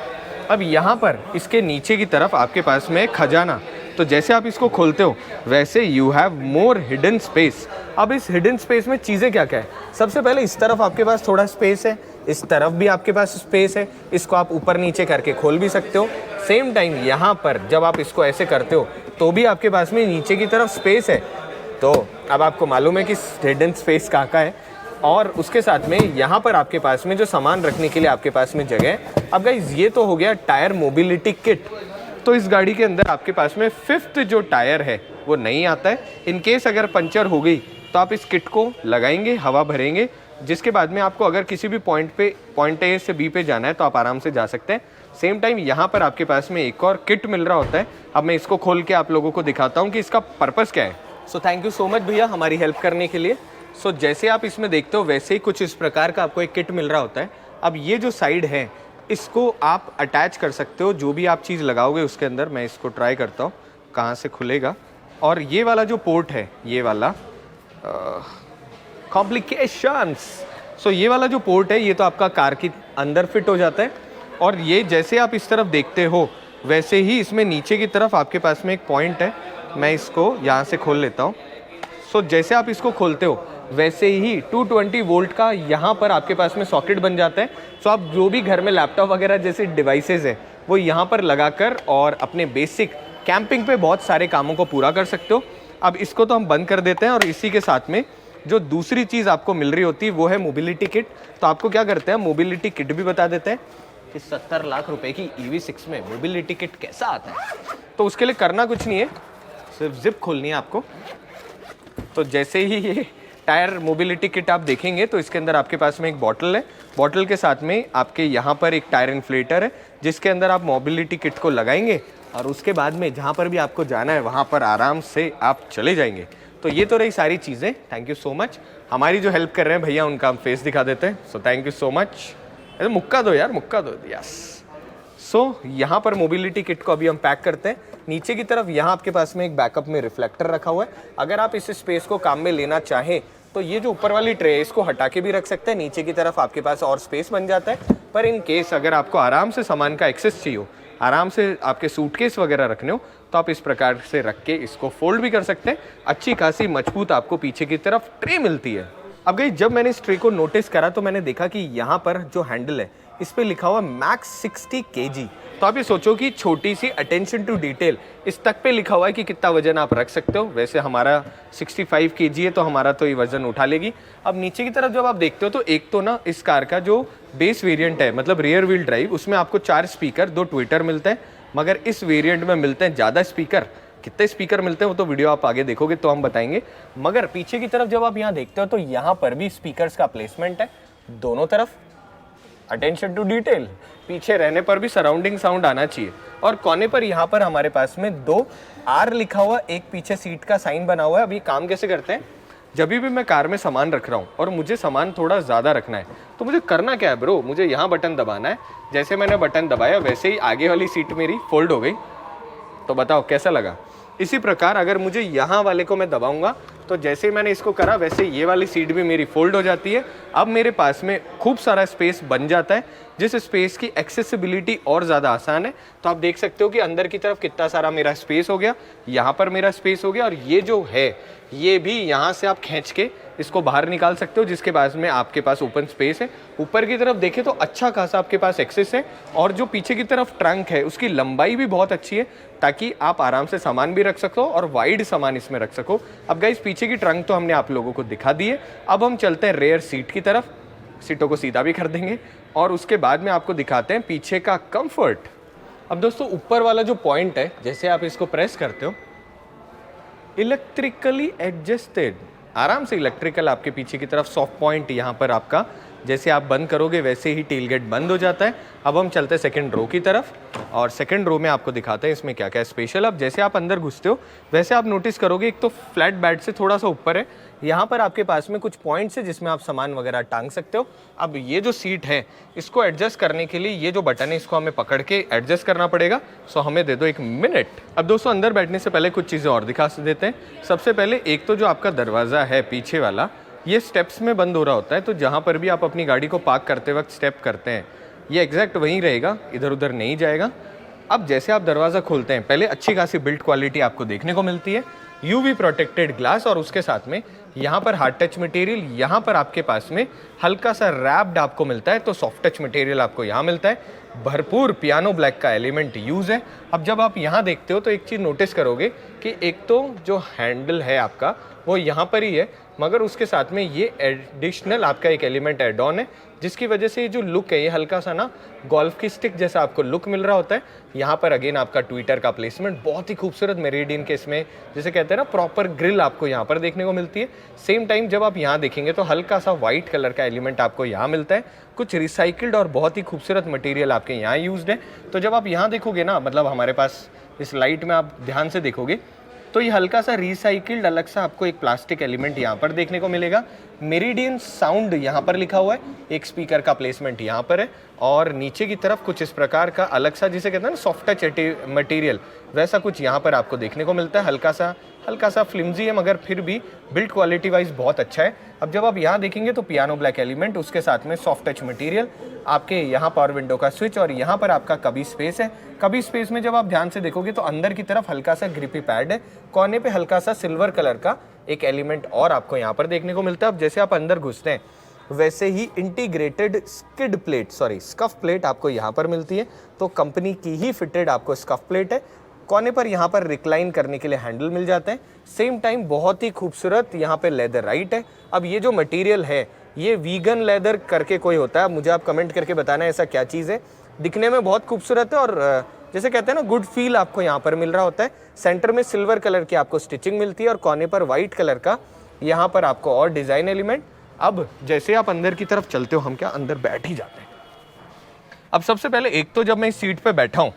अब यहाँ पर इसके नीचे की तरफ आपके पास में खजाना, तो जैसे आप इसको खोलते हो वैसे you have more hidden space. अब इस हिडन स्पेस में चीज़ें क्या क्या है, सबसे पहले इस तरफ आपके पास थोड़ा स्पेस है, इस तरफ भी आपके पास स्पेस है, इसको आप ऊपर नीचे करके खोल भी सकते हो। सेम टाइम यहाँ पर जब आप इसको ऐसे करते हो तो भी आपके पास में नीचे की तरफ स्पेस है। तो अब आपको मालूम है कि हिडन स्पेस कहाँ का है, और उसके साथ में यहाँ पर आपके पास में जो सामान रखने के लिए आपके पास में जगह है। अब गाइस ये तो हो गया टायर मोबिलिटी किट। तो इस गाड़ी के अंदर आपके पास में 5th जो टायर है वो नहीं आता है। इन केस अगर पंचर हो गई तो आप इस किट को लगाएंगे, हवा भरेंगे, जिसके बाद में आपको अगर किसी भी पॉइंट ए से बी पे जाना है तो आप आराम से जा सकते हैं। सेम टाइम यहाँ पर आपके पास में एक और किट मिल रहा होता है। अब मैं इसको खोल के आप लोगों को दिखाता हूँ कि इसका पर्पज़ क्या है। So thank you so much भैया हमारी हेल्प करने के लिए। सो जैसे आप इसमें देखते हो वैसे ही कुछ इस प्रकार का आपको एक किट मिल रहा होता है। अब ये जो साइड है इसको आप अटैच कर सकते हो, जो भी आप चीज़ लगाओगे उसके अंदर। मैं इसको ट्राई करता हूँ कहाँ से खुलेगा। और ये वाला जो पोर्ट है, ये वाला कॉम्प्लिकेशंस, सो ये वाला जो पोर्ट है ये तो आपका कार के अंदर फिट हो जाता है। और ये जैसे आप इस तरफ देखते हो वैसे ही इसमें नीचे की तरफ आपके पास में एक पॉइंट है। मैं इसको यहाँ से खोल लेता हूँ। सो जैसे आप इसको खोलते हो वैसे ही 220 वोल्ट का यहाँ पर आपके पास में सॉकेट बन जाता है। सो आप जो भी घर में लैपटॉप वगैरह जैसे डिवाइसेस है वो यहाँ पर लगाकर और अपने बेसिक कैंपिंग पे बहुत सारे कामों को पूरा कर सकते हो। अब इसको तो हम बंद कर देते हैं, और इसी के साथ में जो दूसरी चीज़ आपको मिल रही होती है वो है मोबिलिटी किट। तो आपको क्या करते हैं, मोबिलिटी किट भी बता देते हैं कि 70 लाख रुपए की EV6 में मोबिलिटी किट कैसा आता है। तो उसके लिए करना कुछ नहीं है, सिर्फ जिप खोलनी है आपको। तो जैसे ही ये टायर मोबिलिटी किट आप देखेंगे तो इसके अंदर आपके पास में एक बॉटल है। बॉटल के साथ में आपके यहाँ पर एक टायर इन्फ्लेटर है, जिसके अंदर आप मोबिलिटी किट को लगाएंगे और उसके बाद में जहाँ पर भी आपको जाना है वहाँ पर आराम से आप चले जाएंगे। तो ये तो रही सारी चीज़ें। Thank you so much. हमारी जो हेल्प कर रहे हैं भैया उनका हम फेस दिखा देते हैं। So thank you so much. अरे मुक्का दो यार, मुक्का दो। यस। सो यहाँ पर मोबिलिटी किट को अभी हम पैक करते हैं। नीचे की तरफ यहाँ आपके पास में एक बैकअप में रिफ्लेक्टर रखा हुआ है। अगर आप इस स्पेस को काम में लेना चाहें तो ये जो ऊपर वाली ट्रे है इसको हटा के भी रख सकते हैं। नीचे की तरफ आपके पास और स्पेस बन जाता है। पर इन केस अगर आपको आराम से सामान का एक्सेस चाहिए हो, आराम से आपके सूटकेस वगैरह रखने हो, तो आप इस प्रकार से रख के इसको फोल्ड भी कर सकते हैं। अच्छी खासी मजबूत आपको पीछे की तरफ ट्रे मिलती है। अब गाइस जब मैंने इस ट्रे को नोटिस करा तो मैंने देखा कि यहाँ पर जो हैंडल है इस पे लिखा हुआ मैक्स 60 kg। तो आप ये सोचो कि छोटी सी अटेंशन टू डिटेल इस तक पे लिखा हुआ है कि कितना वजन आप रख सकते हो। वैसे हमारा 65 kg है तो हमारा तो ये वजन उठा लेगी। अब नीचे की तरफ जब आप देखते हो तो एक तो ना इस कार का जो बेस वेरिएंट है, मतलब रियर व्हील ड्राइव, उसमें आपको 4 स्पीकर 2 ट्विटर मिलते हैं, मगर इस वेरिएंट में मिलते हैं ज़्यादा स्पीकर। कितने स्पीकर मिलते हैं वो तो वीडियो आप आगे देखोगे तो हम बताएंगे। मगर पीछे की तरफ जब आप यहाँ देखते हो तो यहाँ पर भी स्पीकर्स का प्लेसमेंट है दोनों तरफ। अटेंशन टू डिटेल, पीछे रहने पर भी सराउंडिंग साउंड आना चाहिए। और कोने पर यहाँ पर हमारे पास में 2 R लिखा हुआ, एक पीछे सीट का साइन बना हुआ है। अभी काम कैसे करते हैं, जब भी मैं कार में सामान रख रहा हूँ और मुझे सामान थोड़ा ज़्यादा रखना है तो मुझे करना क्या है ब्रो, मुझे यहाँ बटन दबाना है। जैसे मैंने बटन दबाया वैसे ही आगे वाली सीट मेरी फोल्ड हो गई। तो बताओ कैसा लगा। इसी प्रकार अगर मुझे यहाँ वाले को मैं दबाऊंगा तो जैसे ही मैंने इसको करा वैसे ये वाली सीट भी मेरी फोल्ड हो जाती है। अब मेरे पास में खूब सारा स्पेस बन जाता है, जिस स्पेस की एक्सेसिबिलिटी और ज़्यादा आसान है। तो आप देख सकते हो कि अंदर की तरफ कितना सारा मेरा स्पेस हो गया, यहाँ पर मेरा स्पेस हो गया, और ये जो है ये भी यहाँ से आप खींच के इसको बाहर निकाल सकते हो, जिसके बाद में आपके पास ओपन स्पेस है। ऊपर की तरफ देखें तो अच्छा खासा आपके पास एक्सेस है, और जो पीछे की तरफ ट्रंक है उसकी लंबाई भी बहुत अच्छी है, ताकि आप आराम से सामान भी रख सको और वाइड सामान इसमें रख सको। अब गाइस पीछे की ट्रंक तो हमने आप लोगों को दिखा दी है। अब हम चलते हैं रेयर सीट की तरफ। सीटों को सीधा भी कर देंगे और उसके बाद में आपको दिखाते हैं पीछे का कंफर्ट। अब दोस्तों ऊपर वाला जो पॉइंट है, जैसे आप इसको प्रेस करते हो, इलेक्ट्रिकली एडजस्टेड, आराम से इलेक्ट्रिकल आपके पीछे की तरफ सॉफ्ट पॉइंट यहाँ पर आपका जैसे आप बंद करोगे वैसे ही टेल गेट बंद हो जाता है। अब हम चलते हैं सेकंड रो की तरफ और सेकंड रो में आपको दिखाते हैं इसमें क्या क्या है स्पेशल। अब जैसे आप अंदर घुसते हो वैसे आप नोटिस करोगे एक तो फ्लैट बेड से थोड़ा सा ऊपर है, यहाँ पर आपके पास में कुछ पॉइंट्स है जिसमें आप सामान वगैरह टांग सकते हो। अब ये जो सीट है इसको एडजस्ट करने के लिए ये जो बटन है इसको हमें पकड़ के एडजस्ट करना पड़ेगा। सो हमें दे दो 1 मिनट। अब दोस्तों अंदर बैठने से पहले कुछ चीज़ें और दिखा देते हैं। सबसे पहले एक तो जो आपका दरवाज़ा है पीछे वाला ये स्टेप्स में बंद हो रहा होता है, तो जहाँ पर भी आप अपनी गाड़ी को पार्क करते वक्त स्टेप करते हैं ये एग्जैक्ट वहीं रहेगा, इधर उधर नहीं जाएगा। अब जैसे आप दरवाज़ा खोलते हैं पहले अच्छी खासी बिल्ड क्वालिटी आपको देखने को मिलती है, यूवी प्रोटेक्टेड ग्लास और उसके साथ में यहाँ पर हार्ड टच मटेरियल, यहाँ पर आपके पास में हल्का सा रैप्ड आपको मिलता है, तो सॉफ्ट टच मटेरियल आपको यहाँ मिलता है। भरपूर पियानो ब्लैक का एलिमेंट यूज़ है। अब जब आप यहाँ देखते हो तो एक चीज़ नोटिस करोगे कि एक तो जो हैंडल है आपका वो यहाँ पर ही है, मगर उसके साथ में ये एडिशनल आपका एक एलिमेंट एड ऑन है जिसकी वजह से ये जो लुक है ये हल्का सा ना गोल्फ की स्टिक जैसा आपको लुक मिल रहा होता है। यहाँ पर अगेन आपका ट्विटर का प्लेसमेंट बहुत ही खूबसूरत मेरिडियन के इसमें जैसे कहते हैं ना प्रॉपर ग्रिल आपको यहाँ पर देखने को मिलती है। सेम टाइम जब आप यहाँ देखेंगे तो हल्का सा वाइट कलर का एलिमेंट आपको यहाँ मिलता है, कुछ रिसाइकिल्ड और बहुत ही खूबसूरत मटेरियल आपके यहाँ यूज्ड है। तो जब आप यहाँ देखोगे ना, मतलब हमारे पास इस लाइट में आप ध्यान से देखोगे तो ये हल्का सा रिसाइकिल्ड अलग सा आपको एक प्लास्टिक एलिमेंट यहाँ पर देखने को मिलेगा। मेरिडियन साउंड यहाँ पर लिखा हुआ है, एक स्पीकर का प्लेसमेंट यहाँ पर है और नीचे की तरफ कुछ इस प्रकार का अलग सा जिसे कहते हैं ना सॉफ्ट टच मटेरियल वैसा कुछ यहाँ पर आपको देखने को मिलता है। हल्का सा फ्लिम्जी है मगर फिर भी बिल्ड क्वालिटी वाइज बहुत अच्छा है। अब जब आप यहाँ देखेंगे तो पियानो ब्लैक एलिमेंट, उसके साथ में सॉफ्ट टच मटेरियल, आपके यहाँ पावर विंडो का स्विच और यहाँ पर आपका कभी स्पेस है। कभी स्पेस में जब आप ध्यान से देखोगे तो अंदर की तरफ हल्का सा ग्रिपी पैड है, कोने पे हल्का सा सिल्वर कलर का एक एलिमेंट और आपको यहाँ पर देखने को मिलता है। अब जैसे आप अंदर घुसते हैं वैसे ही इंटीग्रेटेड स्कफ प्लेट आपको यहाँ पर मिलती है, तो कंपनी की ही फिटेड आपको स्कफ प्लेट है। कोने पर यहाँ पर रिक्लाइन करने के लिए हैंडल मिल जाते हैं। सेम टाइम बहुत ही खूबसूरत यहाँ पे लेदर राइट है। अब ये जो मटेरियल है ये वीगन लेदर करके कोई होता है, मुझे आप कमेंट करके बताना ऐसा क्या चीज़ है। दिखने में बहुत खूबसूरत है और जैसे कहते हैं ना गुड फील आपको यहाँ पर मिल रहा होता है। सेंटर में सिल्वर कलर की आपको स्टिचिंग मिलती है और कोने पर वाइट कलर का यहाँ पर आपको और डिज़ाइन एलिमेंट। अब जैसे आप अंदर की तरफ चलते हो हम क्या अंदर बैठ ही जाते हैं। अब सबसे पहले एक तो जब मैं इस सीट पे बैठा हूँ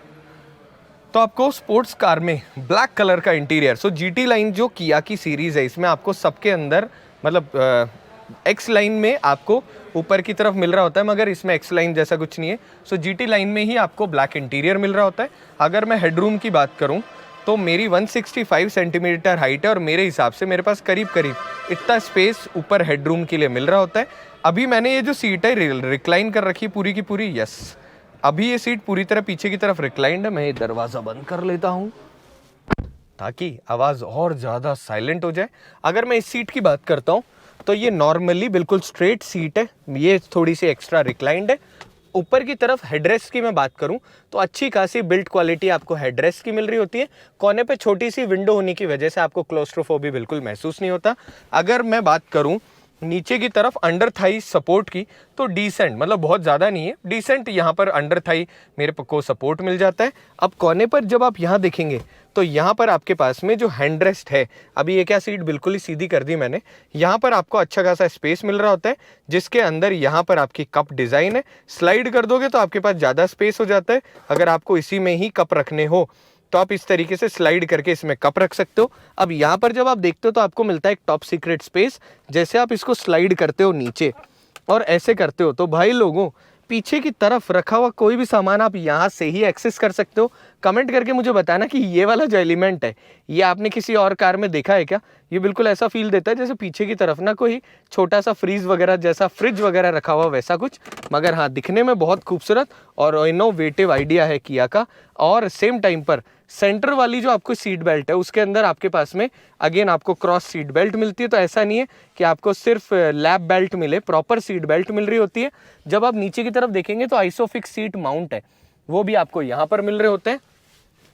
तो आपको स्पोर्ट्स कार में ब्लैक कलर का इंटीरियर, सो जीटी लाइन जो किया की सीरीज़ है इसमें आपको सबके अंदर मतलब एक्स लाइन में आपको ऊपर की तरफ मिल रहा होता है, मगर इसमें एक्स लाइन जैसा कुछ नहीं है। सो जीटी लाइन में ही आपको ब्लैक इंटीरियर मिल रहा होता है। अगर मैं हेडरूम की बात करूं तो मेरी 165 सेंटीमीटर हाइट है और मेरे हिसाब से मेरे पास करीब इतना स्पेस ऊपर हेडरूम के लिए मिल रहा होता है। अभी मैंने ये जो सीट है रिक्लाइन कर रखी है पूरी की पूरी, यस अभी ये सीट पूरी तरह पीछे की तरफ रिक्लाइंड है। मैं ये दरवाज़ा बंद कर लेता हूँ ताकि आवाज़ और ज़्यादा साइलेंट हो जाए। अगर मैं इस सीट की बात करता हूँ तो ये नॉर्मली बिल्कुल स्ट्रेट सीट है, ये थोड़ी सी एक्स्ट्रा रिक्लाइंड है। ऊपर की तरफ हेडरेस्ट की मैं बात करूं तो अच्छी खासी बिल्ड क्वालिटी आपको हेडरेस्ट की मिल रही होती है। कोने पे छोटी सी विंडो होने की वजह से आपको क्लोस्ट्रोफोबी बिल्कुल महसूस नहीं होता। अगर मैं बात करूं नीचे की तरफ अंडर थाई सपोर्ट की तो डिसेंट, मतलब बहुत ज़्यादा नहीं है, डिसेंट यहाँ पर अंडर थाई मेरे को सपोर्ट मिल जाता है। अब कोने पर जब आप यहाँ देखेंगे तो यहाँ पर आपके पास में जो हैंडरेस्ट है, अभी ये क्या सीट बिल्कुल ही सीधी कर दी मैंने, यहाँ पर आपको अच्छा खासा स्पेस मिल रहा होता है जिसके अंदर यहाँ पर आपकी कप डिज़ाइन है। स्लाइड कर दोगे तो आपके पास ज़्यादा स्पेस हो जाता है। अगर आपको इसी में ही कप रखने हो तो आप इस तरीके से स्लाइड करके इसमें कप रख सकते हो। अब यहाँ पर जब आप देखते हो तो आपको मिलता है एक टॉप सीक्रेट स्पेस। जैसे आप इसको स्लाइड करते हो नीचे और ऐसे करते हो तो भाई लोगों पीछे की तरफ रखा हुआ कोई भी सामान आप यहाँ से ही एक्सेस कर सकते हो। कमेंट करके मुझे बताना कि ये वाला जो एलिमेंट है ये आपने किसी और कार में देखा है क्या। ये बिल्कुल ऐसा फील देता है जैसे पीछे की तरफ ना कोई छोटा सा फ्रीज वगैरह जैसा फ्रिज वगैरह रखा हुआ वैसा कुछ, मगर हाँ दिखने में बहुत खूबसूरत और इनोवेटिव आइडिया है किया का। और सेम टाइम पर सेंटर वाली जो आपको सीट बेल्ट है उसके अंदर आपके पास में अगेन आपको क्रॉस सीट बेल्ट मिलती है। तो ऐसा नहीं है कि आपको सिर्फ लैप बेल्ट मिले, प्रॉपर सीट बेल्ट मिल रही होती है। जब आप नीचे की तरफ देखेंगे तो आइसोफिक्स सीट माउंट है वो भी आपको यहाँ पर मिल रहे होते हैं।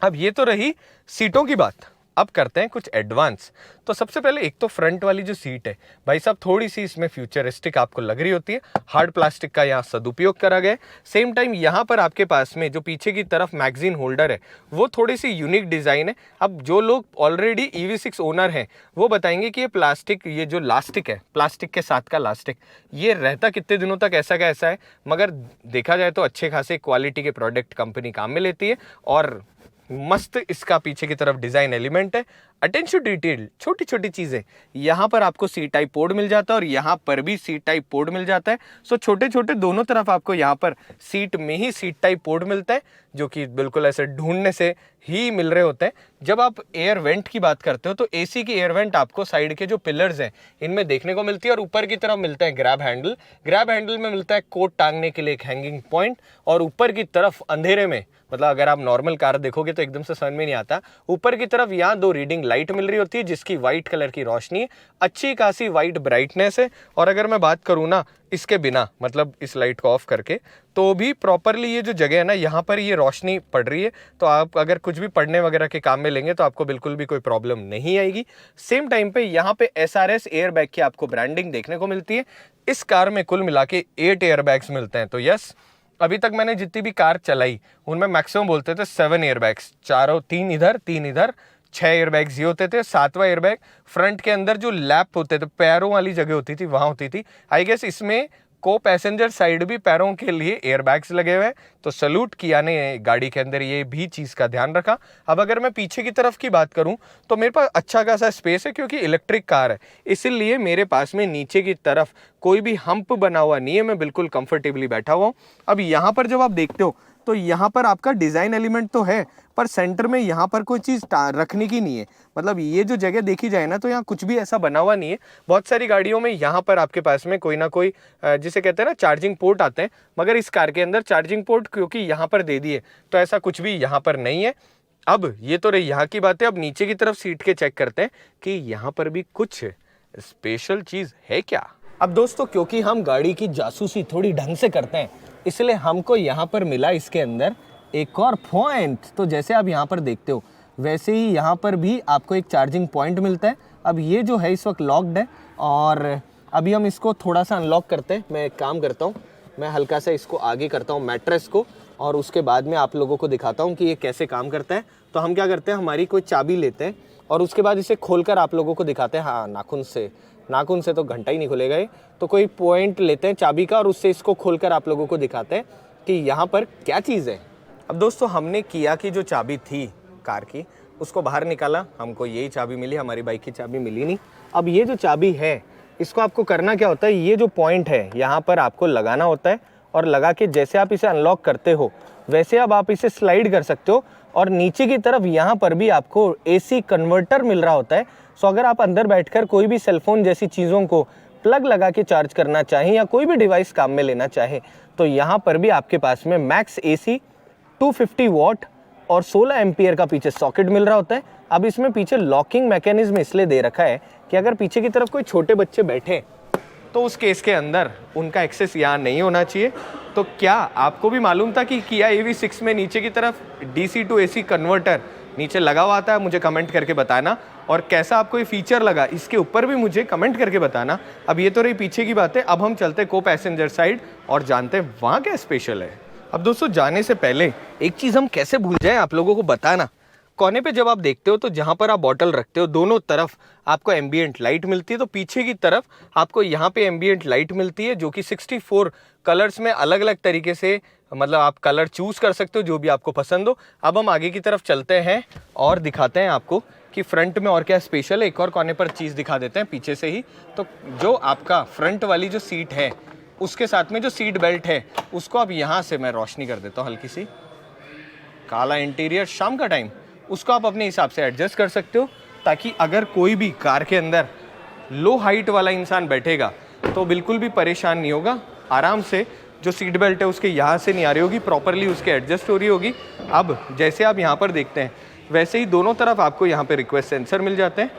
अब ये तो रही सीटों की बात। अब करते हैं कुछ एडवांस। तो सबसे पहले एक तो फ्रंट वाली जो सीट है भाई साहब, थोड़ी सी इसमें फ्यूचरिस्टिक आपको लग रही होती है। हार्ड प्लास्टिक का यहाँ सदुपयोग करा गया है। सेम टाइम यहाँ पर आपके पास में जो पीछे की तरफ मैगजीन होल्डर है वो थोड़ी सी यूनिक डिज़ाइन है। अब जो लोग ऑलरेडी EV6 ओनर हैं वो बताएंगे कि ये प्लास्टिक, ये जो लास्टिक है, प्लास्टिक के साथ का लास्टिक, ये रहता कितने दिनों तक ऐसा का ऐसा है। मगर देखा जाए तो अच्छे खासे क्वालिटी के प्रोडक्ट कंपनी काम में लेती है और मस्त इसका पीछे की तरफ डिजाइन एलिमेंट है। अटेंशन डिटेल, छोटी छोटी चीजें। यहाँ पर आपको सी टाइप पोर्ट मिल जाता है और यहाँ पर भी सी टाइप पोर्ट मिल जाता है। सो छोटे छोटे दोनों तरफ आपको यहाँ पर सीट में ही सीट टाइप पोर्ट मिलता है, जो कि बिल्कुल ऐसे ढूंढने से ही मिल रहे होते हैं। जब आप एयर वेंट की बात करते हो तो AC की एयर वेंट आपको साइड के जो पिलर्स हैं इनमें देखने को मिलती है और ऊपर की तरफ मिलता है ग्रैब हैंडल। ग्रैब हैंडल में मिलता है कोट टांगने के लिए एक हैंगिंग पॉइंट, और ऊपर की तरफ अंधेरे में, मतलब अगर आप नॉर्मल कार देखोगे तो एकदम से समझ में नहीं आता, ऊपर की तरफ यहाँ 2 रीडिंग लाइट मिल रही होती है जिसकी व्हाइट कलर की रोशनी है, अच्छी खासी व्हाइट ब्राइटनेस है। और अगर मैं बात करूँ ना इसके बिना, मतलब इस लाइट को ऑफ करके, तो भी प्रॉपरली ये जो जगह है ना यहाँ पर ये रोशनी पड़ रही है, तो आप अगर कुछ भी पढ़ने वगैरह के काम में लेंगे तो आपको बिल्कुल भी कोई प्रॉब्लम नहीं आएगी। सेम टाइम पे यहाँ पे SRS एयरबैग की आपको ब्रांडिंग देखने को मिलती है। इस कार में कुल मिला के 8 एयरबैग्स मिलते हैं। तो यस, अभी तक मैंने जितनी भी कार चलाई उनमें मैक्सिमम बोलते थे 7 एयरबैग्स, 3 इधर 3 इधर, 6 एयरबैग्स ये होते थे। 7वां एयरबैग फ्रंट के अंदर जो लैप होते थे, पैरों वाली जगह होती थी, वहां होती थी। आई गेस इसमें को पैसेंजर साइड भी पैरों के लिए एयरबैग्स लगे हुए हैं। तो सलूट किया ने गाड़ी के अंदर ये भी चीज़ का ध्यान रखा। अब अगर मैं पीछे की तरफ की बात करूं तो मेरे पास अच्छा खासा स्पेस है, क्योंकि इलेक्ट्रिक कार है, इसीलिए मेरे पास में नीचे की तरफ कोई भी हम्प बना हुआ नहीं है, मैं बिल्कुल कंफर्टेबली बैठा हुआ हूँ। अब यहाँ पर जब आप देखते हो तो यहाँ पर आपका डिज़ाइन एलिमेंट तो है, पर सेंटर में यहाँ पर कोई चीज़ रखने की नहीं है। मतलब ये जो जगह देखी जाए ना तो यहाँ कुछ भी ऐसा बना हुआ नहीं है। बहुत सारी गाड़ियों में यहाँ पर आपके पास में कोई ना कोई जिसे कहते हैं ना चार्जिंग पोर्ट आते हैं, मगर इस कार के अंदर चार्जिंग पोर्ट क्योंकि यहाँ पर दे दिए तो ऐसा कुछ भी यहाँ पर नहीं है। अब ये तो रही यहाँ की बात है। अब नीचे की तरफ सीट के चेक करते हैं कि यहाँ पर भी कुछ स्पेशल चीज़ है क्या। अब दोस्तों, क्योंकि हम गाड़ी की जासूसी थोड़ी ढंग से करते हैं, इसलिए हमको यहाँ पर मिला इसके अंदर एक और पॉइंट। तो जैसे आप यहाँ पर देखते हो वैसे ही यहाँ पर भी आपको एक चार्जिंग पॉइंट मिलता है। अब ये जो है इस वक्त लॉक्ड है और अभी हम इसको थोड़ा सा अनलॉक करते हैं। मैं एक काम करता हूँ, मैं हल्का सा इसको आगे करता हूँ मैट्रेस को, और उसके बाद में आप लोगों को दिखाता हूँ कि ये कैसे काम करता है। तो हम क्या करते हैं, हमारी कोई चाबी लेते हैं और उसके बाद इसे खोलकर आप लोगों को दिखाते हैं। हाँ, नाखून से तो घंटा ही नहीं खुलेगा ये। तो कोई पॉइंट लेते हैं चाबी का और उससे इसको खोलकर आप लोगों को दिखाते हैं कि यहाँ पर क्या चीज़ है। अब दोस्तों, हमने किया की जो चाबी थी कार की उसको बाहर निकाला, हमको यही चाबी मिली, हमारी बाइक की चाबी मिली नहीं। अब ये जो चाबी है इसको आपको करना क्या होता है, ये जो पॉइंट है यहाँ पर आपको लगाना होता है, और लगा के जैसे आप इसे अनलॉक करते हो वैसे अब आप इसे स्लाइड कर सकते हो। और नीचे की तरफ यहाँ पर भी आपको AC कन्वर्टर मिल रहा होता है। सो अगर आप अंदर बैठकर कोई भी सेलफोन जैसी चीज़ों को प्लग लगा के चार्ज करना चाहें या कोई भी डिवाइस काम में लेना चाहे तो यहाँ पर भी आपके पास में मैक्स AC 250 वॉट और 16 एम्पियर का पीछे सॉकेट मिल रहा होता है। अब इसमें पीछे लॉकिंग मैकेनिज्म इसलिए दे रखा है कि अगर पीछे की तरफ कोई छोटे बच्चे बैठे तो उस केस के अंदर उनका एक्सेस यहाँ नहीं होना चाहिए। तो क्या आपको भी मालूम था कि किया EV6 में नीचे की तरफ DC to AC कन्वर्टर नीचे लगा हुआ आता है? मुझे कमेंट करके बताना, और कैसा आपको ये फीचर लगा इसके ऊपर भी मुझे कमेंट करके बताना। अब ये तो रही पीछे की बात है, अब हम चलते को पैसेंजर साइड और जानते हैं वहाँ क्या स्पेशल है। अब दोस्तों, जाने से पहले एक चीज़ हम कैसे भूल जाएं आप लोगों को बताना। कोने पे जब आप देखते हो तो जहाँ पर आप बॉटल रखते हो दोनों तरफ आपको एम्बियंट लाइट मिलती है। तो पीछे की तरफ आपको यहाँ पे एम्बियंट लाइट मिलती है जो कि 64 कलर्स में अलग अलग तरीके से, मतलब आप कलर चूज़ कर सकते हो जो भी आपको पसंद हो। अब हम आगे की तरफ चलते हैं और दिखाते हैं आपको कि फ्रंट में और क्या स्पेशल है। एक और कोने पर चीज़ दिखा देते हैं पीछे से ही। तो जो आपका फ्रंट वाली जो सीट है उसके साथ में जो सीट बेल्ट है उसको अब यहाँ से मैं रोशनी कर देता हूँ हल्की सी। काला इंटीरियर, शाम का टाइम, उसको आप अपने हिसाब से एडजस्ट कर सकते हो, ताकि अगर कोई भी कार के अंदर लो हाइट वाला इंसान बैठेगा तो बिल्कुल भी परेशान नहीं होगा। आराम से जो सीट बेल्ट है उसके यहाँ से नहीं आ रही होगी, प्रॉपरली उसके एडजस्ट हो रही होगी। अब जैसे आप यहाँ पर देखते हैं वैसे ही दोनों तरफ आपको यहाँ पे रिक्वेस्ट सेंसर मिल जाते हैं।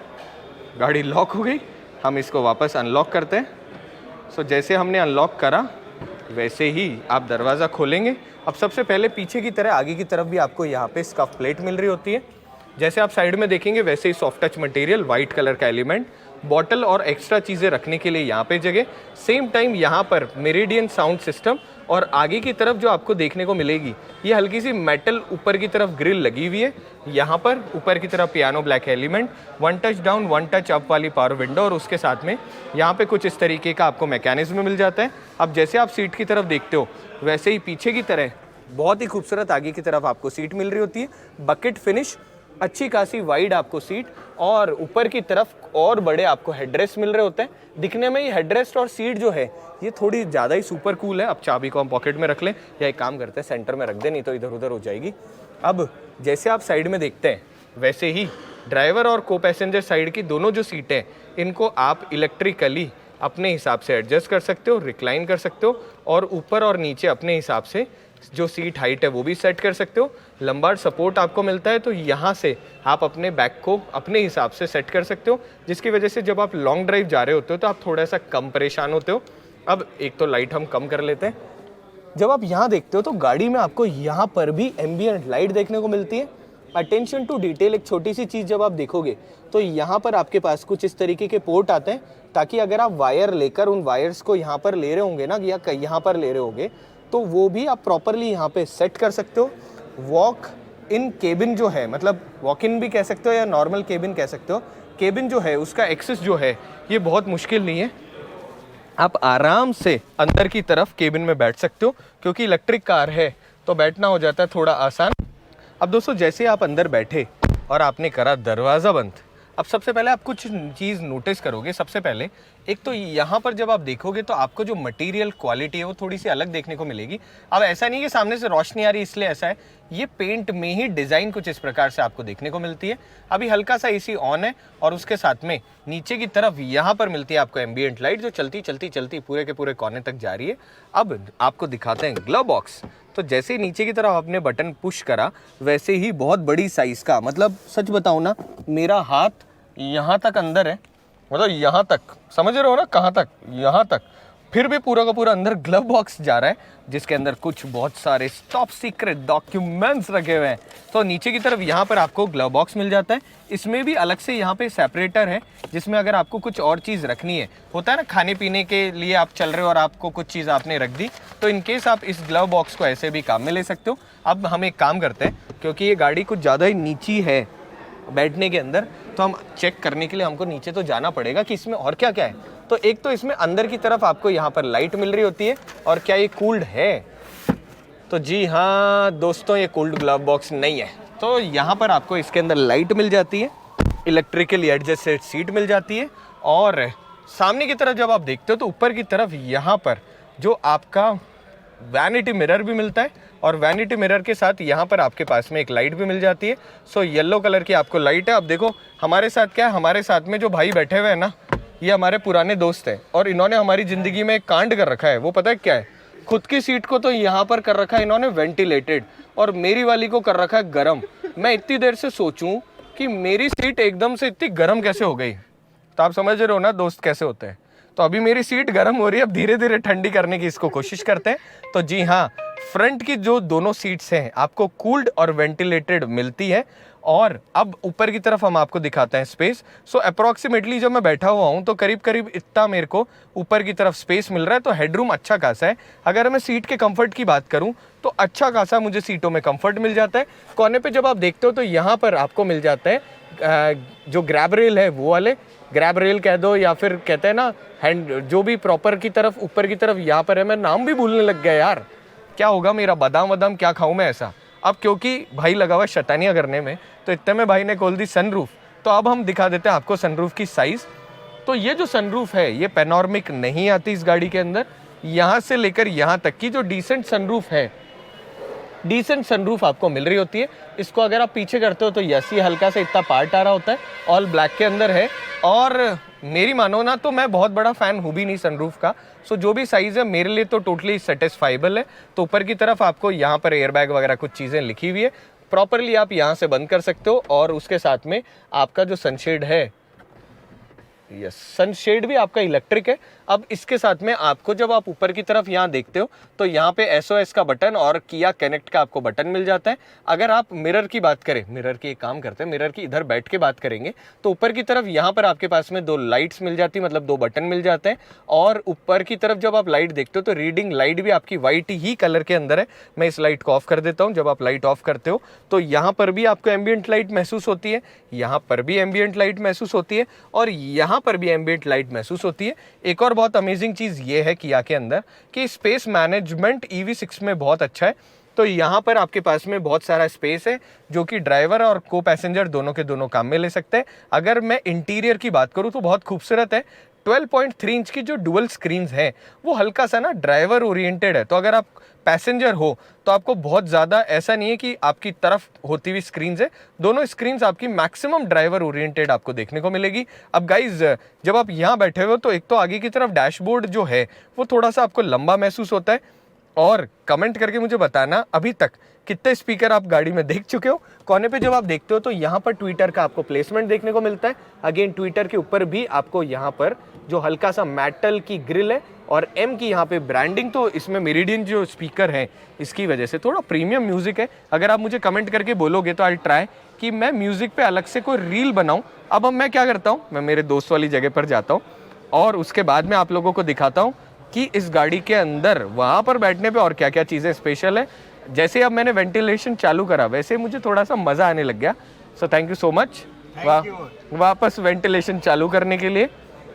गाड़ी लॉक हो गई, हम इसको वापस अनलॉक करते हैं। सो जैसे हमने अनलॉक करा वैसे ही आप दरवाज़ा खोलेंगे। अब सबसे पहले पीछे की तरह आगे की तरफ भी आपको यहाँ पे स्कफ प्लेट मिल रही होती है। जैसे आप साइड में देखेंगे वैसे ही soft touch material, white colour का एलिमेंट, बॉटल और एक्स्ट्रा चीज़ें रखने के लिए यहाँ पे जगह, सेम टाइम यहाँ पर मेरिडियन साउंड सिस्टम, और आगे की तरफ जो आपको देखने को मिलेगी ये हल्की सी मेटल ऊपर की तरफ ग्रिल लगी हुई है। यहाँ पर ऊपर की तरफ piano black element, 1 touch down 1 touch up वाली पावर विंडो, और उसके साथ में यहाँ पे कुछ इस तरीके का आपको मैकेनिज्म मिल जाता है। अब जैसे आप सीट की तरफ देखते हो वैसे ही पीछे की तरह बहुत ही खूबसूरत आगे की तरफ आपको सीट मिल रही होती है, बकेट फिनिश, अच्छी खासी वाइड आपको सीट, और ऊपर की तरफ और बड़े आपको हेडरेस्ट मिल रहे होते हैं। दिखने में ये हेडरेस्ट और सीट जो है ये थोड़ी ज़्यादा ही सुपर कूल है। अब चाबी को हम पॉकेट में रख लें, या एक काम करते हैं सेंटर में रख दें, नहीं तो इधर उधर हो जाएगी। अब जैसे आप साइड में देखते हैं वैसे ही ड्राइवर और को पैसेंजर साइड की दोनों जो सीटें इनको आप इलेक्ट्रिकली अपने हिसाब से एडजस्ट कर सकते हो, रिक्लाइन कर सकते हो, और ऊपर और नीचे अपने हिसाब से जो सीट हाइट है वो भी सेट कर सकते हो। लंबार सपोर्ट आपको मिलता है, तो यहाँ से आप अपने बैक को अपने हिसाब से सेट कर सकते हो, जिसकी वजह से जब आप लॉन्ग ड्राइव जा रहे होते हो तो आप थोड़ा सा कम परेशान होते हो। अब एक तो लाइट हम कम कर लेते हैं। जब आप यहाँ देखते हो तो गाड़ी में आपको यहाँ पर भी एम्बियंट लाइट देखने को मिलती है। अटेंशन टू डिटेल, एक छोटी सी चीज़ जब आप देखोगे तो यहाँ पर आपके पास कुछ इस तरीके के पोर्ट आते हैं, ताकि अगर आप वायर लेकर उन वायर्स को यहाँ पर ले रहे होंगे ना, या यहाँ पर ले रहे होंगे, तो वो भी आप प्रॉपरली यहाँ पे सेट कर सकते हो। वॉक इन केबिन जो है, मतलब वॉक इन भी कह सकते हो या नॉर्मल केबिन कह सकते हो, केबिन जो है उसका एक्सेस जो है ये बहुत मुश्किल नहीं है। आप आराम से अंदर की तरफ केबिन में बैठ सकते हो, क्योंकि इलेक्ट्रिक कार है तो बैठना हो जाता है थोड़ा आसान। अब दोस्तों जैसे आप अंदर बैठे और आपने करा दरवाज़ा बंद, अब सबसे पहले आप कुछ चीज़ नोटिस करोगे। सबसे पहले एक तो यहाँ पर जब आप देखोगे तो आपको जो मटेरियल क्वालिटी है वो थोड़ी सी अलग देखने को मिलेगी। अब ऐसा नहीं कि सामने से रोशनी आ रही इसलिए ऐसा है, ये पेंट में ही डिज़ाइन कुछ इस प्रकार से आपको देखने को मिलती है। अभी हल्का सा एसी ऑन है, और उसके साथ में नीचे की तरफ यहाँ पर मिलती है आपको एम्बियंट लाइट, जो चलती चलती चलती पूरे के पूरे कोने तक जा रही है। अब आपको दिखाते हैं ग्लव बॉक्स। तो जैसे ही नीचे की तरफ आपने बटन पुश करा वैसे ही बहुत बड़ी साइज़ का, मतलब सच बताऊँ ना, मेरा हाथ यहाँ तक अंदर है, मतलब यहाँ तक, समझ रहे हो ना कहाँ तक, यहाँ तक, फिर भी पूरा का पूरा अंदर ग्लव बॉक्स जा रहा है, जिसके अंदर कुछ बहुत सारे टॉप सीक्रेट डॉक्यूमेंट्स रखे हुए हैं। तो नीचे की तरफ यहाँ पर आपको ग्लव बॉक्स मिल जाता है। इसमें भी अलग से यहाँ पे सेपरेटर है, जिसमें अगर आपको कुछ और चीज़ रखनी है, होता है ना खाने पीने के लिए आप चल रहे हो और आपको कुछ चीज़ आपने रख दी, तो इनकेस आप इस ग्लव बॉक्स को ऐसे भी काम में ले सकते हो। अब हम एक काम करते हैं, क्योंकि ये गाड़ी कुछ ज़्यादा ही नीची है बैठने के अंदर, तो हम चेक करने के लिए हमको नीचे तो जाना पड़ेगा कि इसमें और क्या क्या है। तो एक तो इसमें अंदर की तरफ आपको यहाँ पर लाइट मिल रही होती है, और क्या ये कूल्ड है? तो जी हाँ दोस्तों, ये कूल्ड ग्लव बॉक्स नहीं है। तो यहाँ पर आपको इसके अंदर लाइट मिल जाती है, इलेक्ट्रिकली एडजस्टेड सीट मिल जाती है, और सामने की तरफ जब आप देखते हो तो ऊपर की तरफ यहाँ पर जो आपका वैनिटी मिरर भी मिलता है, और वैनिटी मिरर के साथ यहाँ पर आपके पास में एक लाइट भी मिल जाती है। सो येलो कलर की आपको लाइट है। अब देखो हमारे साथ क्या है, हमारे साथ में जो भाई बैठे हुए हैं ना, ये हमारे पुराने दोस्त हैं, और इन्होंने हमारी ज़िंदगी में एक कांड कर रखा है। वो पता है क्या है? खुद की सीट को तो यहाँ पर कर रखा है इन्होंने वेंटिलेटेड, और मेरी वाली को कर रखा है गर्म। मैं इतनी देर से सोचूं कि मेरी सीट एकदम से इतनी गर्म कैसे हो गई, तो आप समझ रहे हो ना दोस्त कैसे होते हैं। तो अभी मेरी सीट गर्म हो रही है, अब धीरे धीरे ठंडी करने की इसको कोशिश करते हैं। तो जी हाँ, फ्रंट की जो दोनों सीट्स हैं आपको कूल्ड और वेंटिलेटेड मिलती है। और अब ऊपर की तरफ हम आपको दिखाते हैं स्पेस। सो अप्रॉक्सीमेटली जब मैं बैठा हुआ हूँ तो करीब करीब इतना मेरे को ऊपर की तरफ स्पेस मिल रहा है, तो हेडरूम अच्छा खासा है। अगर मैं सीट के कंफर्ट की बात करूँ तो अच्छा खासा मुझे सीटों में कंफर्ट मिल जाता है। कोने पे जब आप देखते हो तो यहाँ पर आपको मिल जाता है जो ग्रैब रेल है, वो वाले ग्रैब रेल कह दो, या फिर कहते हैं ना हैंड, जो भी प्रॉपर की तरफ ऊपर की तरफ यहाँ पर है। मैं नाम भी भूलने लग गया यार, क्या होगा मेरा, बादाम वादाम क्या खाऊं मैं ऐसा। अब क्योंकि भाई लगा हुआ शैतानियाँ करने में, तो इतने में भाई ने खोल दी सनरूफ। तो अब हम दिखा देते हैं आपको सनरूफ की साइज़। तो ये जो सनरूफ है ये पैनोरामिक नहीं आती इस गाड़ी के अंदर। यहाँ से लेकर यहाँ तक की जो डिसेंट सनरूफ है, डिसेंट सनरूफ आपको मिल रही होती है। इसको अगर आप पीछे करते हो तो यस, ये हल्का सा इतना पार्ट आ रहा होता है, ऑल ब्लैक के अंदर है। और मेरी मानो ना तो मैं बहुत बड़ा फ़ैन हूँ भी नहीं सनरूफ का। सो जो भी साइज़ है मेरे लिए तो टोटली सेटिस्फाइबल है। तो ऊपर की तरफ आपको यहाँ पर एयरबैग वगैरह कुछ चीज़ें लिखी हुई है, प्रॉपरली आप यहाँ से बंद कर सकते हो। और उसके साथ में आपका जो सनशेड है यस, सनशेड भी आपका इलेक्ट्रिक है। अब इसके साथ में आपको जब आप ऊपर की तरफ यहाँ देखते हो तो यहाँ पे SOS का बटन और किया कनेक्ट का आपको बटन मिल जाता है। अगर आप मिरर की बात करें, मिरर की एक काम करते हैं, मिरर की इधर बैठ के बात करेंगे तो ऊपर की तरफ यहाँ पर आपके पास में 2 लाइट्स मिल जाती है, मतलब 2 बटन मिल जाते हैं। और ऊपर की तरफ जब आप लाइट देखते हो तो रीडिंग लाइट भी आपकी वाइट ही कलर के अंदर है। मैं इस लाइट को ऑफ कर देता हूँ। जब आप लाइट ऑफ करते हो तो यहाँ पर भी आपको एम्बियंट लाइट महसूस होती है, यहाँ पर भी एम्बियंट लाइट महसूस होती है और यहाँ पर भी एम्बियंट लाइट महसूस होती है। एक और बहुत अमेजिंग चीज़ ये है किया के अंदर कि स्पेस मैनेजमेंट EV6 में बहुत अच्छा है। तो यहाँ पर आपके पास में बहुत सारा स्पेस है जो कि ड्राइवर और को पैसेंजर दोनों के दोनों काम में ले सकते हैं। अगर मैं इंटीरियर की बात करूँ तो बहुत खूबसूरत है। 12.3 इंच की जो डुअल स्क्रीन्स है वो हल्का सा ना ड्राइवर ओरिएंटेड है। तो अगर आप पैसेंजर हो तो आपको बहुत ज़्यादा ऐसा नहीं है कि आपकी तरफ होती हुई स्क्रीन्स है, दोनों स्क्रीन्स आपकी मैक्सिमम ड्राइवर ओरिएंटेड आपको देखने को मिलेगी। अब गाइज जब आप यहाँ बैठे हो तो एक तो आगे की तरफ डैशबोर्ड जो है वो थोड़ा सा आपको लंबा महसूस होता है। और कमेंट करके मुझे बताना अभी तक कितने स्पीकर आप गाड़ी में देख चुके हो। कोने पे जब आप देखते हो तो यहाँ पर ट्विटर का आपको प्लेसमेंट देखने को मिलता है। अगेन ट्विटर के ऊपर भी आपको यहाँ पर जो हल्का सा मेटल की ग्रिल है और M की यहाँ पे ब्रांडिंग, तो इसमें मेरिडियन जो स्पीकर है इसकी वजह से थोड़ा प्रीमियम म्यूजिक है। अगर आप मुझे कमेंट करके बोलोगे तो आई ट्राई कि मैं म्यूजिक पे अलग से कोई रील बनाऊं। अब मैं क्या करता हूँ, मैं मेरे दोस्त वाली जगह पर जाता हूँ और उसके बाद में आप लोगों को दिखाता हूँ कि इस गाड़ी के अंदर वहाँ पर बैठने पे और क्या क्या चीज़ें स्पेशल है। जैसे अब मैंने वेंटिलेशन चालू करा वैसे मुझे थोड़ा सा मज़ा आने लग गया। So thank you so much वापस वेंटिलेशन चालू करने के लिए।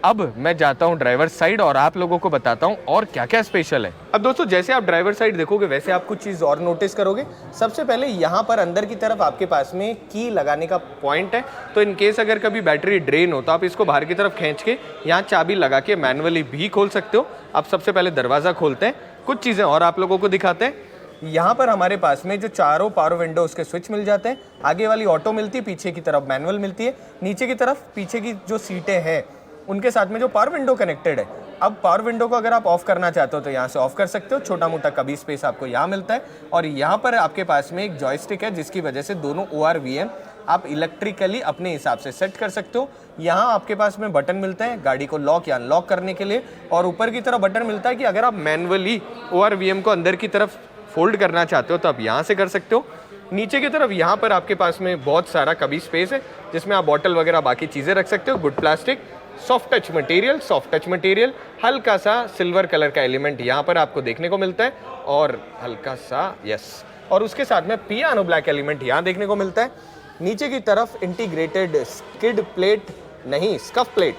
अब मैं जाता हूं ड्राइवर साइड और आप लोगों को बताता हूं और क्या क्या स्पेशल है। अब दोस्तों जैसे आप ड्राइवर साइड देखोगे वैसे आप कुछ चीज़ और नोटिस करोगे। सबसे पहले यहाँ पर अंदर की तरफ आपके पास में की लगाने का पॉइंट है। तो इन केस अगर कभी बैटरी ड्रेन हो तो आप इसको बाहर की तरफ खींच के यहाँ चाबी लगा के मैनुअली भी खोल सकते हो। आप सबसे पहले दरवाज़ा खोलते हैं, कुछ चीज़ें और आप लोगों को दिखाते हैं। यहाँ पर हमारे पास में जो चारों पावर विंडोज के स्विच मिल जाते हैं। आगे वाली ऑटो मिलती है, पीछे की तरफ मैनुअल मिलती है। नीचे की तरफ पीछे की जो सीटें हैं उनके साथ में जो पावर विंडो कनेक्टेड है। अब पावर विंडो को अगर आप ऑफ करना चाहते हो तो यहाँ से ऑफ कर सकते हो। छोटा मोटा कभी स्पेस आपको यहाँ मिलता है और यहाँ पर आपके पास में एक जॉयस्टिक है जिसकी वजह से दोनों ORVM आप इलेक्ट्रिकली अपने हिसाब से सेट कर सकते हो। यहाँ आपके पास में बटन मिलते हैं गाड़ी को लॉक या अनलॉक करने के लिए और ऊपर की तरफ बटन मिलता है कि अगर आप मैनुअली ORVM को अंदर की तरफ फोल्ड करना चाहते हो तो आप यहाँ से कर सकते हो। नीचे की तरफ यहाँ पर आपके पास में बहुत सारा कभी स्पेस है जिसमें आप बॉटल वगैरह बाकी चीज़ें रख सकते हो। Good plastic, soft touch material, हल्का सा सिल्वर कलर का एलिमेंट यहाँ पर आपको देखने को मिलता है और हल्का सा और उसके साथ में पियानो ब्लैक एलिमेंट यहाँ देखने को मिलता है। नीचे की तरफ इंटीग्रेटेड स्कफ प्लेट,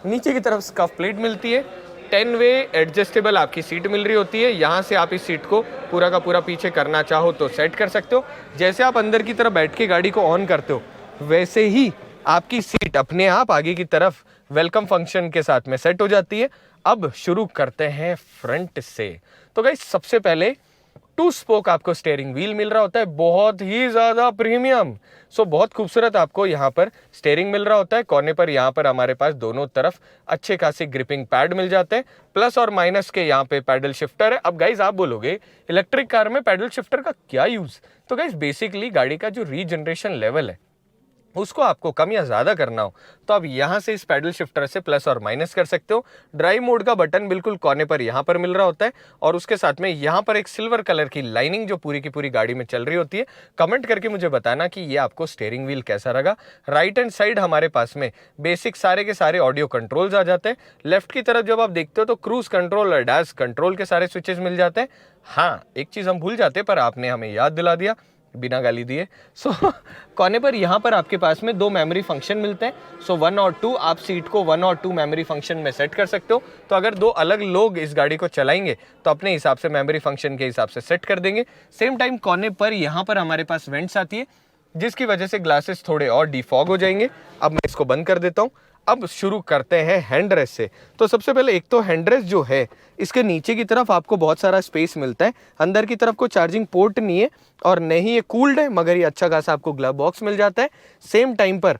नीचे की तरफ स्कफ प्लेट मिलती है। 10 वे एडजस्टेबल आपकी सीट मिल रही होती है। यहाँ से आप इस सीट को पूरा का पूरा पीछे करना चाहो तो सेट कर सकते हो। जैसे आप अंदर की तरफ बैठ के गाड़ी को ऑन करते हो वैसे ही आपकी सीट अपने आप आगे की तरफ वेलकम फंक्शन के साथ में सेट हो जाती है। अब शुरू करते हैं फ्रंट से। तो गाइस सबसे पहले 2 स्पोक आपको स्टीयरिंग व्हील मिल रहा होता है, बहुत ही ज़्यादा प्रीमियम। बहुत खूबसूरत आपको यहाँ पर स्टीयरिंग मिल रहा होता है। कोने पर यहाँ पर हमारे पास दोनों तरफ अच्छे खासे ग्रिपिंग पैड मिल जाते हैं। प्लस और माइनस के यहाँ पे पैडल शिफ्टर है। अब गाइज आप बोलोगे इलेक्ट्रिक कार में पैडल शिफ्टर का क्या यूज़? तो गाइज बेसिकली गाड़ी का जो रीजनरेशन लेवल है उसको आपको कम या ज़्यादा करना हो तो आप यहाँ से इस पैडल शिफ्टर से प्लस और माइनस कर सकते हो। ड्राइव मोड का बटन बिल्कुल कोने पर यहाँ पर मिल रहा होता है और उसके साथ में यहाँ पर एक सिल्वर कलर की लाइनिंग जो पूरी की पूरी गाड़ी में चल रही होती है। कमेंट करके मुझे बताना कि ये आपको स्टीयरिंग व्हील कैसा लगा। राइट हैंड साइड हमारे पास में बेसिक सारे के सारे ऑडियो कंट्रोल्स आ जाते हैं। लेफ्ट की तरफ जब आप देखते हो तो क्रूज कंट्रोल और डैश कंट्रोल के सारे स्विचेस मिल जाते हैं। हाँ, एक चीज़ हम भूल जाते पर आपने हमें याद दिला दिया बिना गाली दिए। कोने पर यहाँ पर आपके पास में 2 मेमोरी फंक्शन मिलते हैं। 1 और 2 आप सीट को 1 और 2 मेमोरी फंक्शन में सेट कर सकते हो। तो अगर 2 अलग लोग इस गाड़ी को चलाएंगे तो अपने हिसाब से मेमोरी फंक्शन के हिसाब से सेट कर देंगे। सेम टाइम कोने पर यहाँ पर हमारे पास वेंट्स आती है जिसकी वजह से ग्लासेस थोड़े और डिफॉग हो जाएंगे। अब मैं इसको बंद कर देता हूँ। अब शुरू करते हैं हैंडरेस्ट से। तो सबसे पहले एक तो हैंडरेस्ट जो है इसके नीचे की तरफ आपको बहुत सारा स्पेस मिलता है। अंदर की तरफ को चार्जिंग पोर्ट नहीं है और नहीं ये कूल्ड है, मगर ये अच्छा खासा आपको ग्लव बॉक्स मिल जाता है। सेम टाइम पर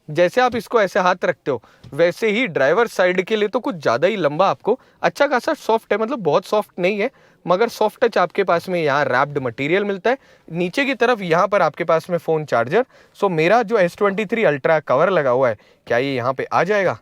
जैसे आप इसको ऐसे हाथ रखते हो वैसे ही ड्राइवर साइड के लिए तो कुछ ज़्यादा ही लंबा आपको अच्छा खासा सॉफ्ट है, मतलब बहुत सॉफ्ट नहीं है मगर सॉफ्ट टच आपके पास में यहाँ रैप्ड मटेरियल मिलता है। नीचे की तरफ यहाँ पर आपके पास में फ़ोन चार्जर। मेरा जो S23 अल्ट्रा कवर लगा हुआ है क्या ये यहाँ पे आ जाएगा?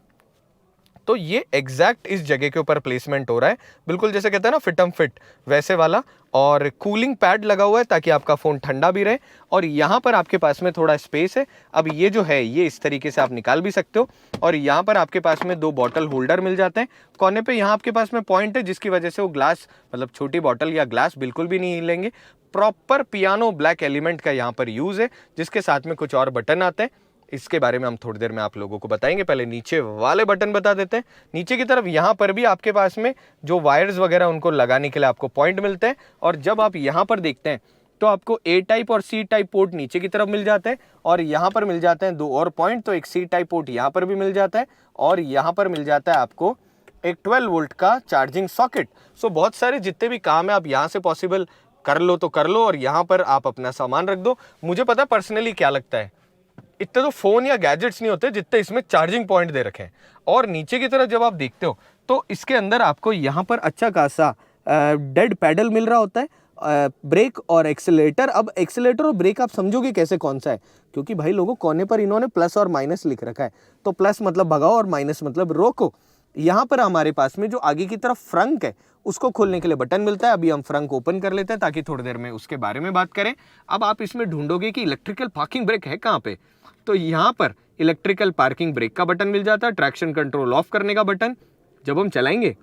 तो ये एग्जैक्ट इस जगह के ऊपर प्लेसमेंट हो रहा है, बिल्कुल जैसे कहते हैं ना फिटम फिट वैसे वाला। और कूलिंग पैड लगा हुआ है ताकि आपका फ़ोन ठंडा भी रहे। और यहाँ पर आपके पास में थोड़ा स्पेस है। अब ये जो है ये इस तरीके से आप निकाल भी सकते हो। और यहाँ पर आपके पास में 2 बॉटल होल्डर मिल जाते हैं। कोने पे यहाँ आपके पास में पॉइंट है जिसकी वजह से वो ग्लास मतलब छोटी बॉटल या ग्लास बिल्कुल भी नहीं हिलेंगे। प्रॉपर पियानो ब्लैक एलिमेंट का यहाँ पर यूज़ है, जिसके साथ में कुछ और बटन आते हैं। इसके बारे में हम थोड़ी देर में आप लोगों को बताएंगे। पहले नीचे वाले बटन बता देते हैं। नीचे की तरफ यहाँ पर भी आपके पास में जो वायर्स वगैरह उनको लगाने के लिए आपको पॉइंट मिलते हैं। और जब आप यहाँ पर देखते हैं तो आपको A टाइप और C टाइप पोर्ट नीचे की तरफ मिल जाते हैं। और यहाँ पर मिल जाते हैं 2 और पॉइंट, तो एक C टाइप पोर्ट यहाँ पर भी मिल जाता है। और यहाँ पर मिल जाता है आपको एक 12 वोल्ट का चार्जिंग सॉकेट। सो बहुत सारे जितने भी काम है आप यहाँ से पॉसिबल कर लो तो कर लो, और यहाँ पर आप अपना सामान रख दो। मुझे पता पर्सनली क्या लगता है, इतने तो फोन या गैजेट्स नहीं होते जितने इसमें चार्जिंग पॉइंट दे रखे हैं। और नीचे की तरफ जब आप देखते हो तो इसके अंदर आपको यहाँ पर अच्छा खासा डेड पैडल मिल रहा होता है, ब्रेक और एक्सीलरेटर। अब एक्सीलरेटर और ब्रेक आप समझोगे कैसे कौन सा है, क्योंकि भाई लोगों कोने पर इन्होंने प्लस और माइनस लिख रखा है। तो प्लस मतलब भगाओ और माइनस मतलब रोको। यहाँ पर हमारे पास में जो आगे की तरफ फ्रंक है उसको खोलने के लिए बटन मिलता है। अभी हम फ्रंक ओपन कर लेते हैं ताकि थोड़ी देर में उसके बारे में बात करें। अब आप इसमें ढूंढोगे कि इलेक्ट्रिकल पार्किंग ब्रेक है कहाँ पे, तो यहाँ पर इलेक्ट्रिकल पार्किंग ब्रेक का बटन मिल जाता है, ट्रैक्शन कंट्रोल ऑफ करने का बटन। जब हम चलाएंगे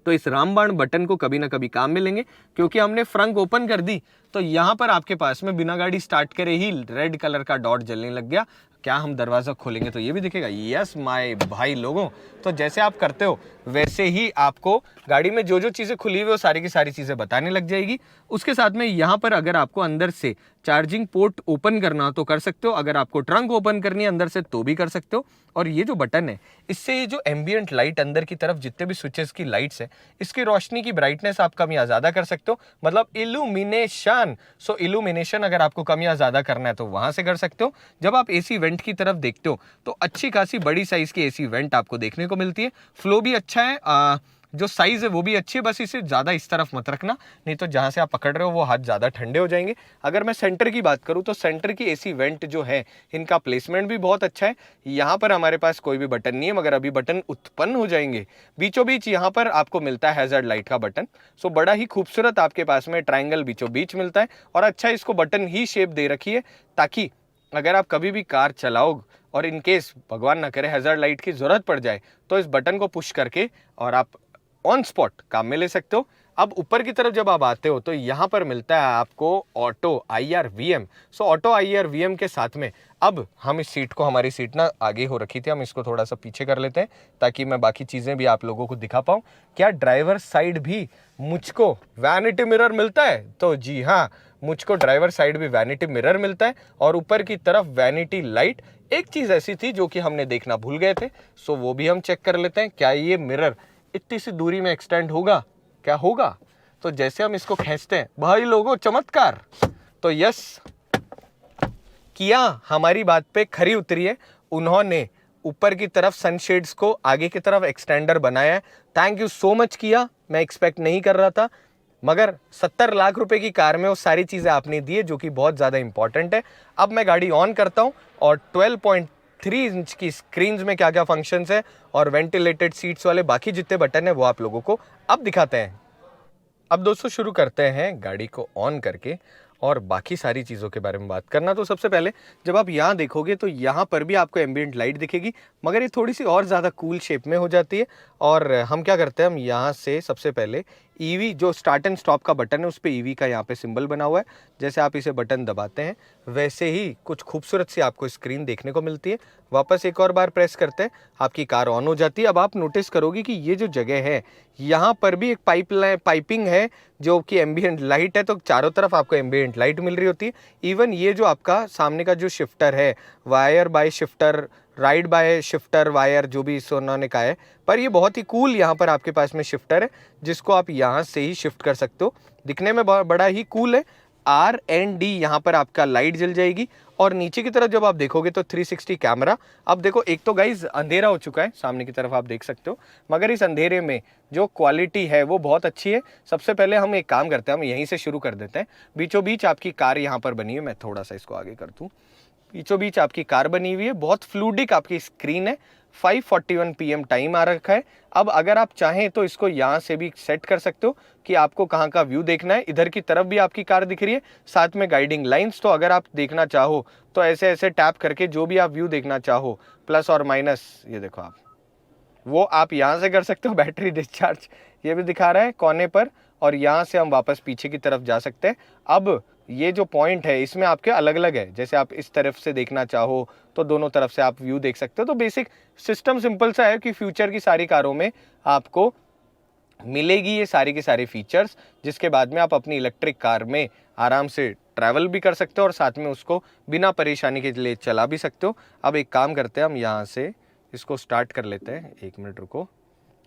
तो इस रामबाण बटन को कभी ना कभी काम में लेंगे, क्योंकि हमने फ्रंक ओपन कर दी तो यहाँ पर आपके पास में बिना गाड़ी स्टार्ट करे ही रेड कलर का डॉट जलने लग गया। क्या हम दरवाज़ा खोलेंगे तो ये भी दिखेगा। यस माय भाई लोगों, तो जैसे आप करते हो वैसे ही आपको गाड़ी में जो जो चीज़ें खुली हुई वो सारी की सारी चीज़ें बताने लग जाएगी। उसके साथ में यहाँ पर अगर आपको अंदर से चार्जिंग पोर्ट ओपन करना हो तो कर सकते हो, अगर आपको ट्रंक ओपन करनी है अंदर से तो भी कर सकते हो। और ये जो बटन है इससे ये जो एम्बियंट लाइट अंदर की तरफ जितने भी स्विचेस की लाइट्स है इसकी रोशनी की ब्राइटनेस आप कम या ज़्यादा कर सकते हो, मतलब इल्यूमिनेशन। सो इल्यूमिनेशन अगर आपको कम या ज़्यादा करना है तो वहाँ से कर सकते हो। जब आप AC वेंट की तरफ देखते हो तो अच्छी खासी बड़ी साइज़ की AC वेंट आपको देखने को मिलती है। फ्लो भी अच्छा है, जो साइज़ है वो भी अच्छी है, बस इसे ज़्यादा इस तरफ मत रखना, नहीं तो जहाँ से आप पकड़ रहे हो वो हाथ ज़्यादा ठंडे हो जाएंगे। अगर मैं सेंटर की बात करूँ तो सेंटर की AC वेंट जो है इनका प्लेसमेंट भी बहुत अच्छा है। यहाँ पर हमारे पास कोई भी बटन नहीं है, मगर अभी बटन उत्पन्न हो जाएंगे। बीचों बीच यहाँ पर आपको मिलता है हैज़र्ड लाइट का बटन। सो बड़ा ही खूबसूरत आपके पास में ट्रायंगल बीचों बीच मिलता है, और अच्छा इसको बटन ही शेप दे रखी है ताकि अगर आप कभी भी कार चलाओ और इनकेस भगवान ना करे हैज़र्ड लाइट की ज़रूरत पड़ जाए तो इस बटन को पुश करके और आप ऑन स्पॉट काम में ले सकते हो। अब ऊपर की तरफ जब आप आते हो तो यहाँ पर मिलता है आपको ऑटो IRVM। सो ऑटो IRVM के साथ में अब हम इस सीट को, हमारी सीट ना आगे हो रखी थी, हम इसको थोड़ा सा पीछे कर लेते हैं ताकि मैं बाकी चीज़ें भी आप लोगों को दिखा पाऊँ। क्या ड्राइवर साइड भी मुझको वैनिटी मिरर मिलता है? तो जी हाँ, मुझको ड्राइवर साइड भी वैनिटी मिरर मिलता है, और ऊपर की तरफ वैनिटी लाइट। एक चीज़ ऐसी थी जो कि हमने देखना भूल गए थे, सो वो भी हम चेक कर लेते हैं। क्या ये मिरर इतनी सी दूरी में एक्सटेंड होगा? क्या होगा? तो जैसे हम इसको खींचते हैं भाई लोगों, चमत्कार। तो यस, किया हमारी बात पे खरी उतरी है। उन्होंने ऊपर की तरफ सनशेड्स को आगे की तरफ एक्सटेंडर बनाया है। थैंक यू सो मच किया, मैं एक्सपेक्ट नहीं कर रहा था, मगर 70 लाख रुपए की कार में वो सारी चीज़ें आपने दी है जो कि बहुत ज़्यादा इंपॉर्टेंट है। अब मैं गाड़ी ऑन करता हूँ और 12.3 इंच की स्क्रीन में क्या क्या फंक्शंस है और वेंटिलेटेड सीट्स वाले बाकी जितने बटन है वो आप लोगों को अब दिखाते हैं। अब दोस्तों शुरू करते हैं गाड़ी को ऑन करके और बाकी सारी चीज़ों के बारे में बात करना। तो सबसे पहले जब आप यहाँ देखोगे तो यहाँ पर भी आपको एम्बियंट लाइट दिखेगी, मगर ये थोड़ी सी और ज़्यादा कूल शेप में हो जाती है। और हम क्या करते हैं, हम यहाँ से सबसे पहले EV जो स्टार्ट एंड स्टॉप का बटन है उस पर EV का यहाँ पे सिंबल बना हुआ है। जैसे आप इसे बटन दबाते हैं वैसे ही कुछ खूबसूरत सी आपको स्क्रीन देखने को मिलती है। वापस एक और बार प्रेस करते हैं, आपकी कार ऑन हो जाती है। अब आप नोटिस करोगे कि ये जो जगह है यहाँ पर भी एक पाइपिंग है जो कि एम्बियंट लाइट है, तो चारों तरफ आपको एम्बियंट लाइट मिल रही होती है। इवन ये जो आपका सामने का जो शिफ्टर है, wire by shifter, ride by shifter wire, जो भी इस उन्होंने कहा है, पर ये बहुत ही कूल यहाँ पर आपके पास में शिफ्टर है जिसको आप यहाँ से ही शिफ्ट कर सकते हो। दिखने में बड़ा ही कूल है। R&D यहाँ पर आपका लाइट जल जाएगी। और नीचे की तरफ जब आप देखोगे तो 360 कैमरा। अब देखो, एक तो गाइज अंधेरा हो चुका है, सामने की तरफ आप देख सकते हो, मगर इस अंधेरे में जो क्वालिटी है वो बहुत अच्छी है। सबसे पहले हम एक काम करते हैं, हम यहीं से शुरू कर देते हैं। बीचों बीच आपकी कार यहाँ पर बनी है, मैं थोड़ा सा इसको आगे कर दूँ। बीचों बीच आपकी कार बनी हुई है, बहुत फ्लूडिक आपकी स्क्रीन है। 5:41 PM टाइम आ रखा है। अब अगर आप चाहें तो इसको यहाँ से भी सेट कर सकते हो कि आपको कहाँ का व्यू देखना है। इधर की तरफ भी आपकी कार दिख रही है, साथ में गाइडिंग लाइंस। तो अगर आप देखना चाहो तो ऐसे ऐसे टैप करके जो भी आप व्यू देखना चाहो, प्लस और माइनस, ये देखो आप, वो आप यहाँ से कर सकते हो। बैटरी डिस्चार्ज ये भी दिखा रहा है कोने पर, और यहाँ से हम वापस पीछे की तरफ जा सकते हैं। अब ये जो पॉइंट है इसमें आपके अलग अलग है, जैसे आप इस तरफ से देखना चाहो तो दोनों तरफ से आप व्यू देख सकते हो। तो बेसिक सिस्टम सिंपल सा है कि फ्यूचर की सारी कारों में आपको मिलेगी ये सारी की सारी फीचर्स, जिसके बाद में आप अपनी इलेक्ट्रिक कार में आराम से ट्रैवल भी कर सकते हो और साथ में उसको बिना परेशानी के लिए चला भी सकते हो। अब एक काम करते हैं, हम यहाँ से इसको स्टार्ट कर लेते हैं। 1 मिनट रुको।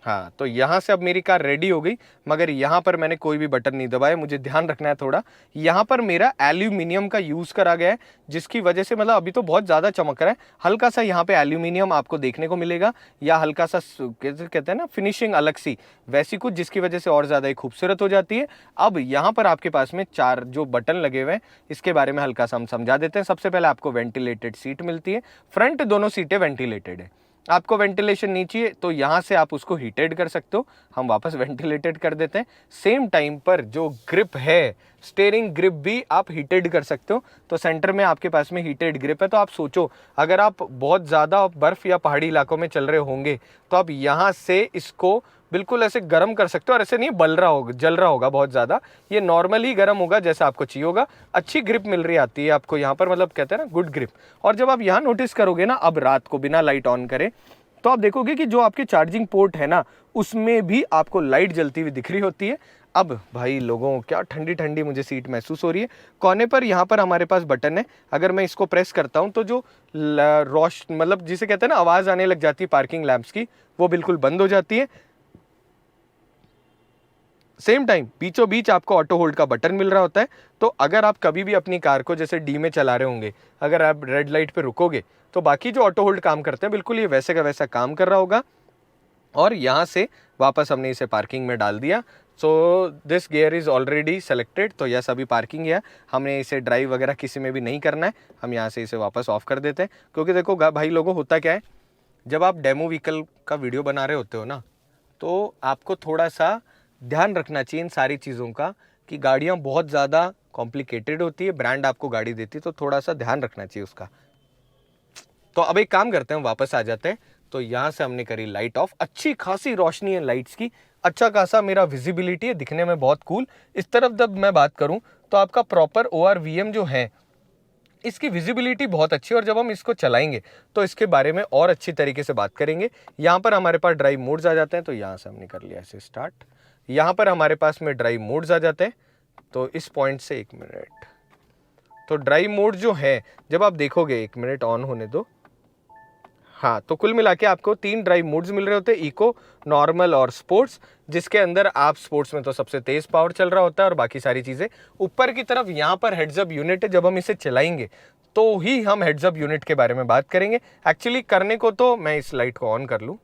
हाँ, तो यहाँ से अब मेरी कार रेडी हो गई, मगर यहाँ पर मैंने कोई भी बटन नहीं दबाया। मुझे ध्यान रखना है थोड़ा, यहाँ पर मेरा एल्यूमिनियम का यूज़ करा गया है, जिसकी वजह से मतलब अभी तो बहुत ज़्यादा चमक रहा है। हल्का सा यहाँ पे एल्यूमिनियम आपको देखने को मिलेगा, या हल्का सा कहते हैं ना फिनिशिंग अलग सी, वैसी कुछ, जिसकी वजह से और ज़्यादा खूबसूरत हो जाती है। अब यहाँ पर आपके पास में 4 जो बटन लगे हुए हैं, इसके बारे में हल्का सा हम समझा देते हैं। सबसे पहले आपको वेंटिलेटेड सीट मिलती है, फ्रंट दोनों सीटें वेंटिलेटेड है। आपको वेंटिलेशन नहीं चाहिए तो यहाँ से आप उसको हीटेड कर सकते हो, हम वापस वेंटिलेटेड कर देते हैं। सेम टाइम पर जो ग्रिप है, स्टीयरिंग ग्रिप भी आप हीटेड कर सकते हो। तो सेंटर में आपके पास में हीटेड ग्रिप है। तो आप सोचो, अगर आप बहुत ज़्यादा बर्फ़ या पहाड़ी इलाकों में चल रहे होंगे तो आप यहाँ से इसको बिल्कुल ऐसे गर्म कर सकते हो, और ऐसे नहीं बल रहा होगा, जल रहा होगा बहुत ज़्यादा, ये नॉर्मली गर्म होगा जैसा आपको चाहिए होगा। अच्छी ग्रिप मिल रही आती है आपको यहाँ पर, मतलब कहते हैं ना गुड ग्रिप। और जब आप यहाँ नोटिस करोगे ना, अब रात को बिना लाइट ऑन करे तो आप देखोगे कि जो आपके चार्जिंग पोर्ट है ना, उसमें भी आपको लाइट जलती हुई दिख रही होती है। अब भाई लोगों, क्या ठंडी ठंडी मुझे सीट महसूस हो रही है। कोने पर यहाँ पर हमारे पास बटन है, अगर मैं इसको प्रेस करता हूँ तो जो मतलब जिसे कहते हैं ना आवाज़ आने लग जाती है पार्किंग लैंप्स की, वो बिल्कुल बंद हो जाती है। सेम टाइम बीचों बीच आपको ऑटो होल्ड का बटन मिल रहा होता है। तो अगर आप कभी भी अपनी कार को जैसे डी में चला रहे होंगे, अगर आप रेड लाइट पे रुकोगे तो बाकी जो ऑटो होल्ड काम करते हैं बिल्कुल ये वैसे का वैसा काम कर रहा होगा। और यहाँ से वापस हमने इसे पार्किंग में डाल दिया। So this gear is already selected, तो यस अभी पार्किंग है, हमने इसे ड्राइव वगैरह किसी में भी नहीं करना है। हम यहाँ से इसे वापस ऑफ कर देते हैं, क्योंकि देखो भाई लोगों, होता क्या है, जब आप डेमो व्हीकल का वीडियो बना रहे होते हो ना, तो आपको थोड़ा सा ध्यान रखना चाहिए इन सारी चीज़ों का, कि गाड़ियाँ बहुत ज़्यादा कॉम्प्लिकेटेड होती है, ब्रांड आपको गाड़ी देती है, तो थोड़ा सा ध्यान रखना चाहिए उसका। तो अब एक काम करते हैं, वापस आ जाते हैं। तो यहाँ से हमने करी लाइट ऑफ, अच्छी खासी रोशनी है लाइट्स की, अच्छा खासा मेरा विजिबिलिटी है, दिखने में बहुत कूल। इस तरफ जब मैं बात करूँ तो आपका प्रॉपर ORVM जो है, इसकी विजिबिलिटी बहुत अच्छी है, और जब हम इसको चलाएंगे तो इसके बारे में और अच्छी तरीके से बात करेंगे। यहाँ पर हमारे पास ड्राइव मोड्स आ जाते हैं, तो यहाँ से हमने कर लिया ऐसे स्टार्ट। यहाँ पर हमारे पास में ड्राइव मोड्स आ जाते हैं, तो इस पॉइंट से 1 मिनट, तो ड्राइव मोड जो है, जब आप देखोगे, 1 मिनट ऑन होने दो। हाँ, तो कुल मिला के आपको 3 ड्राइव मोड्स मिल रहे होते हैं, इको, नॉर्मल और स्पोर्ट्स, जिसके अंदर आप स्पोर्ट्स में तो सबसे तेज पावर चल रहा होता है, और बाकी सारी चीज़ें ऊपर की तरफ यहाँ पर हेड्स अप यूनिट है। जब हम इसे चलाएंगे तो ही हम हेड्स अप यूनिट के बारे में बात करेंगे। एक्चुअली करने को तो मैं इस लाइट को ऑन कर लूँ,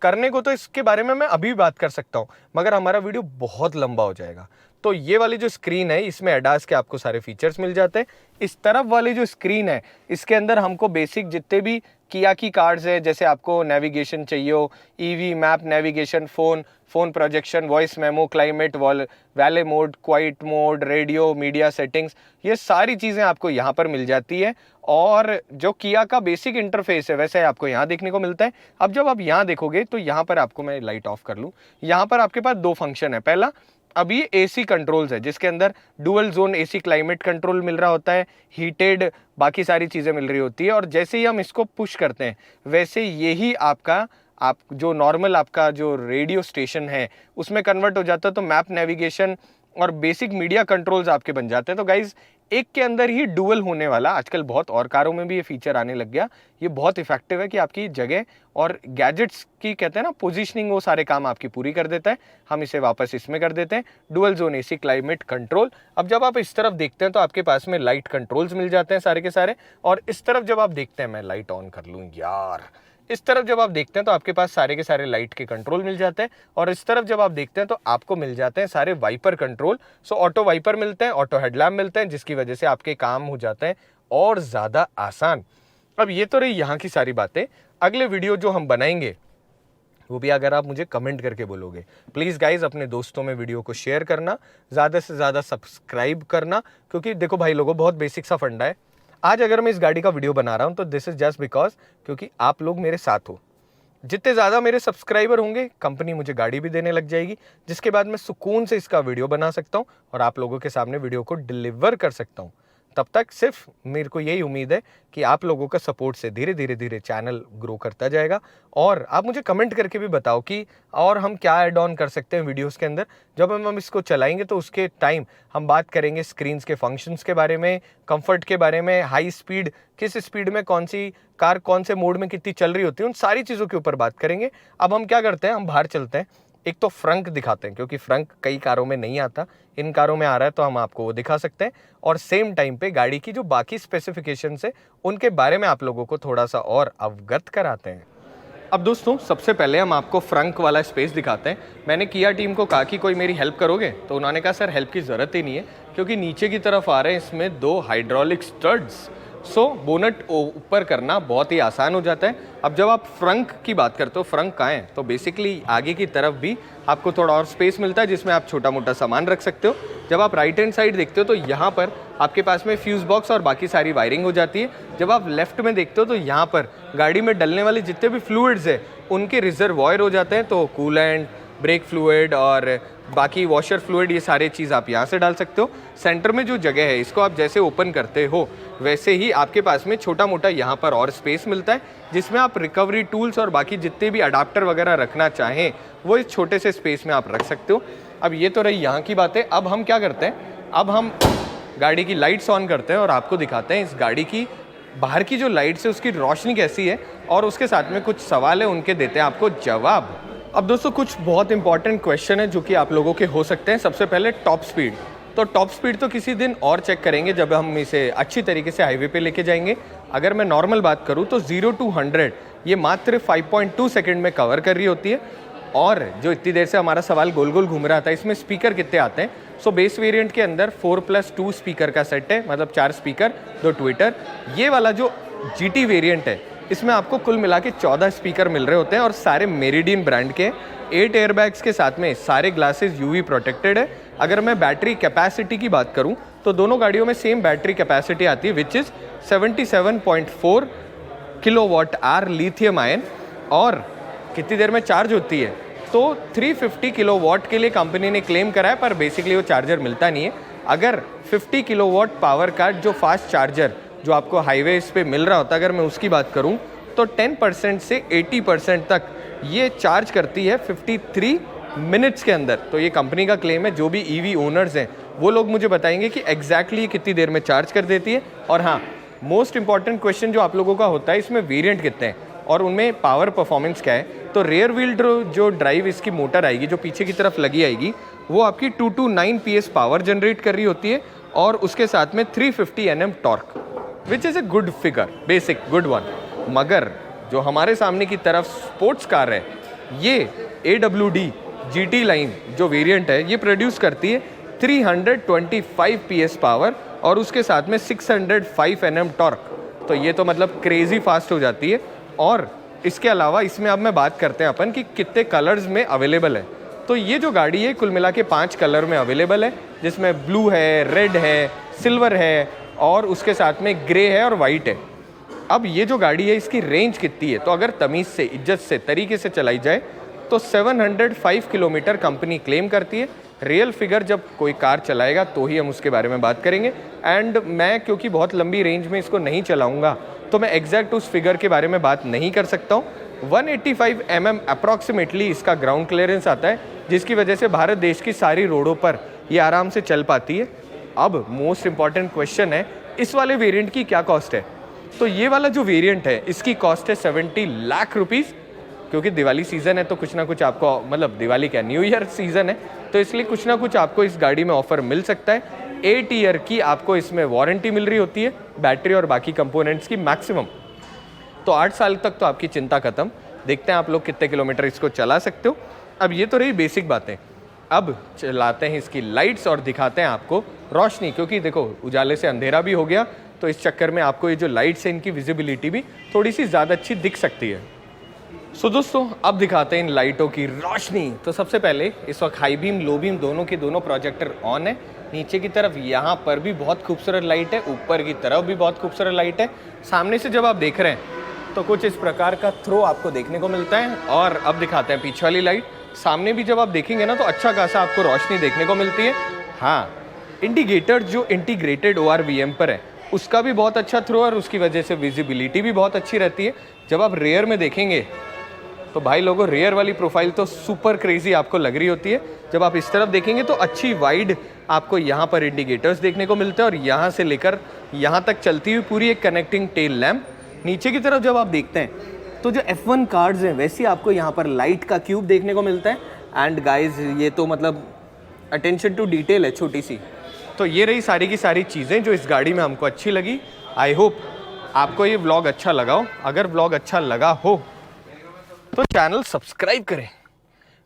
करने को तो इसके बारे में मैं अभी बात कर सकता हूं, मगर हमारा वीडियो बहुत लंबा हो जाएगा। तो ये वाली जो स्क्रीन है, इसमें एडास के आपको सारे फीचर्स मिल जाते हैं। इस तरफ वाली जो स्क्रीन है, इसके अंदर हमको बेसिक जितने भी किया की कार्ड्स है, जैसे आपको नेविगेशन चाहिए हो, EV, map, navigation, phone projection, voice memo, climate, valet mode, quiet mode, radio, media settings, ये सारी चीज़ें आपको यहाँ पर मिल जाती है। और जो किया का बेसिक इंटरफेस है, वैसे आपको यहाँ देखने को मिलता है। अब जब आप यहाँ देखोगे तो यहाँ पर आपको, मैं लाइट ऑफ कर लूँ, यहाँ पर आपके पास 2 फंक्शन है। पहला, अभी एसी कंट्रोल्स है, जिसके अंदर dual zone AC climate control मिल रहा होता है, हीटेड, बाकी सारी चीज़ें मिल रही होती है। और जैसे ही हम इसको पुश करते हैं, वैसे यही आपका जो नॉर्मल आपका जो रेडियो स्टेशन है उसमें कन्वर्ट हो जाता है। तो मैप, नेविगेशन और बेसिक मीडिया कंट्रोल्स आपके बन जाते हैं। तो गाइज, एक के अंदर ही डुअल होने वाला, आजकल बहुत और कारों में भी ये फीचर आने लग गया। ये बहुत इफेक्टिव है कि आपकी जगह और गैजेट्स की, कहते हैं ना, पोजीशनिंग, वो सारे काम आपकी पूरी कर देता है। हम इसे वापस इसमें कर देते हैं, dual zone AC climate control. अब जब आप इस तरफ देखते हैं तो आपके पास में लाइट कंट्रोल्स मिल जाते हैं सारे के सारे। और इस तरफ जब आप देखते हैं, मैं लाइट ऑन कर लूँ यार, इस तरफ जब आप देखते हैं तो आपके पास सारे के सारे लाइट के कंट्रोल मिल जाते हैं। और इस तरफ जब आप देखते हैं तो आपको मिल जाते हैं सारे वाइपर कंट्रोल। सो ऑटो वाइपर मिलते हैं, ऑटो हेडलैम्प मिलते हैं, जिसकी वजह से आपके काम हो जाते हैं और ज़्यादा आसान। अब ये तो रही यहाँ की सारी बातें। अगले वीडियो जो हम बनाएंगे वो भी अगर आप मुझे कमेंट करके बोलोगे, प्लीज़ गाइज अपने दोस्तों में वीडियो को शेयर करना, ज़्यादा से ज़्यादा सब्सक्राइब करना, क्योंकि देखो भाई लोगों, बहुत बेसिक सा फंडा है। आज अगर मैं इस गाड़ी का वीडियो बना रहा हूँ तो दिस इज जस्ट बिकॉज क्योंकि आप लोग मेरे साथ हो। जितने ज़्यादा मेरे सब्सक्राइबर होंगे, कंपनी मुझे गाड़ी भी देने लग जाएगी, जिसके बाद मैं सुकून से इसका वीडियो बना सकता हूँ और आप लोगों के सामने वीडियो को डिलीवर कर सकता हूँ। तब तक सिर्फ मेरे को यही उम्मीद है कि आप लोगों का सपोर्ट से धीरे धीरे चैनल ग्रो करता जाएगा। और आप मुझे कमेंट करके भी बताओ कि और हम क्या ऐड ऑन कर सकते हैं वीडियोस के अंदर। जब हम इसको चलाएंगे तो उसके टाइम हम बात करेंगे स्क्रीन्स के फंक्शंस के बारे में, कंफर्ट के बारे में, हाई स्पीड, किस स्पीड में कौन सी कार कौन से मोड में कितनी चल रही होती है, उन सारी चीज़ों के ऊपर बात करेंगे। अब हम क्या करते हैं, हम बाहर चलते हैं, एक तो फ्रंक दिखाते हैं, क्योंकि फ्रंक कई कारों में नहीं आता, इन कारों में आ रहा है तो हम आपको वो दिखा सकते हैं। और सेम टाइम पे गाड़ी की जो बाकी स्पेसिफिकेशंस है उनके बारे में आप लोगों को थोड़ा सा और अवगत कराते हैं। अब दोस्तों, सबसे पहले हम आपको फ्रंक वाला स्पेस दिखाते हैं। मैंने किया टीम को कहा कि कोई मेरी हेल्प करोगे, तो उन्होंने कहा सर हेल्प की ज़रूरत ही नहीं है, क्योंकि नीचे की तरफ आ रहे हैं इसमें 2 हाइड्रोलिक स्टड्स। सो बोनट ऊपर करना बहुत ही आसान हो जाता है। अब जब आप फ्रंक की बात करते हो, फ्रंक कहाँ है, तो बेसिकली आगे की तरफ भी आपको थोड़ा और स्पेस मिलता है जिसमें आप छोटा मोटा सामान रख सकते हो। जब आप राइट हैंड साइड देखते हो तो यहाँ पर आपके पास में फ्यूज़ बॉक्स और बाकी सारी वायरिंग हो जाती है। जब आप लेफ्ट में देखते हो तो यहाँ पर गाड़ी में डलने वाले जितने भी फ्लूइड्स है उनके रिजर्वॉयर हो जाते हैं, तो कूलेंट, ब्रेक फ्लूइड और बाकी वॉशर फ्लूइड, ये सारे चीज़ आप यहाँ से डाल सकते हो। सेंटर में जो जगह है इसको आप जैसे ओपन करते हो वैसे ही आपके पास में छोटा मोटा यहाँ पर और स्पेस मिलता है, जिसमें आप रिकवरी टूल्स और बाकी जितने भी अडाप्टर वगैरह रखना चाहें वो इस छोटे से स्पेस में आप रख सकते हो। अब ये तो रही यहाँ की बातें। अब हम क्या करते हैं, अब हम गाड़ी की लाइट्स ऑन करते हैं और आपको दिखाते हैं इस गाड़ी की बाहर की जो लाइट्स है उसकी रोशनी कैसी है, और उसके साथ में कुछ सवाल है उनके देते हैं आपको जवाब। अब दोस्तों, कुछ बहुत इंपॉर्टेंट क्वेश्चन है जो कि आप लोगों के हो सकते हैं। सबसे पहले टॉप स्पीड। तो टॉप स्पीड तो किसी दिन और चेक करेंगे जब हम इसे अच्छी तरीके से हाईवे पे लेके जाएंगे। अगर मैं नॉर्मल बात करूँ तो 0 to 100 ये मात्र 5.2 सेकंड में कवर कर रही होती है। और जो इतनी देर से हमारा सवाल गोल गोल घूम रहा था, इसमें स्पीकर कितने आते हैं। सो बेस वेरिएंट के अंदर 4+2 स्पीकर का सेट है, मतलब 4 स्पीकर 2 ट्विटर। ये वाला जो GT वेरिएंट है इसमें आपको कुल मिला के 14 स्पीकर मिल रहे होते हैं और सारे मेरिडियन ब्रांड के। 8 एयरबैग्स के साथ में सारे ग्लासेस UV प्रोटेक्टेड है। अगर मैं बैटरी कैपेसिटी की बात करूं तो दोनों गाड़ियों में सेम बैटरी कैपेसिटी आती है, which is 77.4 kilowatt hour lithium ion. और कितनी देर में चार्ज होती है, तो 350 किलोवाट के लिए कंपनी ने क्लेम करा है, पर बेसिकली वो चार्जर मिलता नहीं है। अगर 50 किलोवाट पावर का जो फास्ट चार्जर जो आपको हाईवेज पे मिल रहा होता है, अगर मैं उसकी बात करूं तो 10% से 80% तक ये चार्ज करती है 53 मिनट्स के अंदर। तो ये कंपनी का क्लेम है। जो भी EV ओनर्स हैं वो लोग मुझे बताएंगे कि एग्जैक्टली कितनी देर में चार्ज कर देती है। और हाँ, मोस्ट इंपॉर्टेंट क्वेश्चन जो आप लोगों का होता है, इसमें वेरिएंट कितने हैं और उनमें पावर परफॉर्मेंस क्या है। तो रेयर व्हील जो ड्राइव इसकी मोटर आएगी, जो पीछे की तरफ लगी आएगी, वो आपकी 229 PS पावर जनरेट कर रही होती है और उसके साथ में 350 Nm torque, which is a good figure, basic good one. मगर जो हमारे सामने की तरफ स्पोर्ट्स कार है, ये AWD GT लाइन जो वेरिएंट है ये प्रोड्यूस करती है 325 PS पावर और उसके साथ में 605 Nm टॉर्क। तो ये तो मतलब क्रेजी फास्ट हो जाती है। और इसके अलावा इसमें अब मैं बात करते हैं अपन कि कितने कलर्स में अवेलेबल है। तो ये जो गाड़ी है कुल मिला के 5 कलर में अवेलेबल है, जिसमें ब्लू है, रेड है, सिल्वर है और उसके साथ में ग्रे है और वाइट है। अब ये जो गाड़ी है इसकी रेंज कितनी है, तो अगर तमीज़ से, इज्जत से, तरीके से चलाई जाए तो 705 किलोमीटर कंपनी क्लेम करती है। रियल फिगर जब कोई कार चलाएगा तो ही हम उसके बारे में बात करेंगे। एंड मैं क्योंकि बहुत लंबी रेंज में इसको नहीं चलाऊंगा तो मैं एग्जैक्ट उस फिगर के बारे में बात नहीं कर सकता हूँ। 185 mm अप्रॉक्सीमेटली इसका ग्राउंड क्लियरेंस आता है, जिसकी वजह से भारत देश की सारी रोडों पर ये आराम से चल पाती है। अब मोस्ट इंपॉर्टेंट क्वेश्चन है, इस वाले वेरिएंट की क्या कॉस्ट है। तो ये वाला जो वेरिएंट है इसकी कॉस्ट है 70 लाख रुपीज़। क्योंकि दिवाली सीज़न है तो कुछ ना कुछ आपको, मतलब दिवाली क्या, न्यू ईयर सीज़न है, तो इसलिए कुछ ना कुछ आपको इस गाड़ी में ऑफर मिल सकता है। 8 ईयर की आपको इसमें वारंटी मिल रही होती है, बैटरी और बाकी कंपोनेंट्स की मैक्सिमम। तो 8 साल तक तो आपकी चिंता खत्म। देखते हैं आप लोग कितने किलोमीटर इसको चला सकते हो। अब ये तो रही बेसिक बातें। अब चलाते हैं इसकी लाइट्स और दिखाते हैं आपको रोशनी, क्योंकि देखो उजाले से अंधेरा भी हो गया, तो इस चक्कर में आपको ये जो लाइट्स है इनकी विजिबिलिटी भी थोड़ी सी ज़्यादा अच्छी दिख सकती है। सो दोस्तों अब दिखाते हैं इन लाइटों की रोशनी। तो सबसे पहले इस वक्त हाई बीम लो बीम दोनों के दोनों प्रोजेक्टर ऑन है। नीचे की तरफ यहाँ पर भी बहुत खूबसूरत लाइट है, ऊपर की तरफ भी बहुत खूबसूरत लाइट है। सामने से जब आप देख रहे हैं तो कुछ इस प्रकार का थ्रो आपको देखने को मिलता है। और अब दिखाते हैं पीछे वाली लाइट। सामने भी जब आप देखेंगे ना तो अच्छा खासा आपको रोशनी देखने को मिलती है। हाँ, इंडिकेटर जो इंटीग्रेटेड ORVM पर है उसका भी बहुत अच्छा थ्रो है और उसकी वजह से विजिबिलिटी भी बहुत अच्छी रहती है। जब आप रेयर में देखेंगे तो भाई लोगों रेयर वाली प्रोफाइल तो सुपर क्रेजी आपको लग रही होती है। जब आप इस तरफ देखेंगे तो अच्छी वाइड आपको यहाँ पर इंडिकेटर्स देखने को मिलते हैं और यहाँ से लेकर यहाँ तक चलती हुई पूरी एक कनेक्टिंग टेल लैम्प। नीचे की तरफ जब आप देखते हैं तो जो F1 कार्ड्स हैं वैसे आपको यहाँ पर लाइट का क्यूब देखने को मिलता है। एंड गाइज ये तो मतलब अटेंशन टू डिटेल है छोटी सी। तो ये रही सारी की सारी चीज़ें जो इस गाड़ी में हमको अच्छी लगी। आई होप आपको ये व्लॉग अच्छा लगा हो। अगर व्लॉग अच्छा लगा हो तो चैनल सब्सक्राइब करें,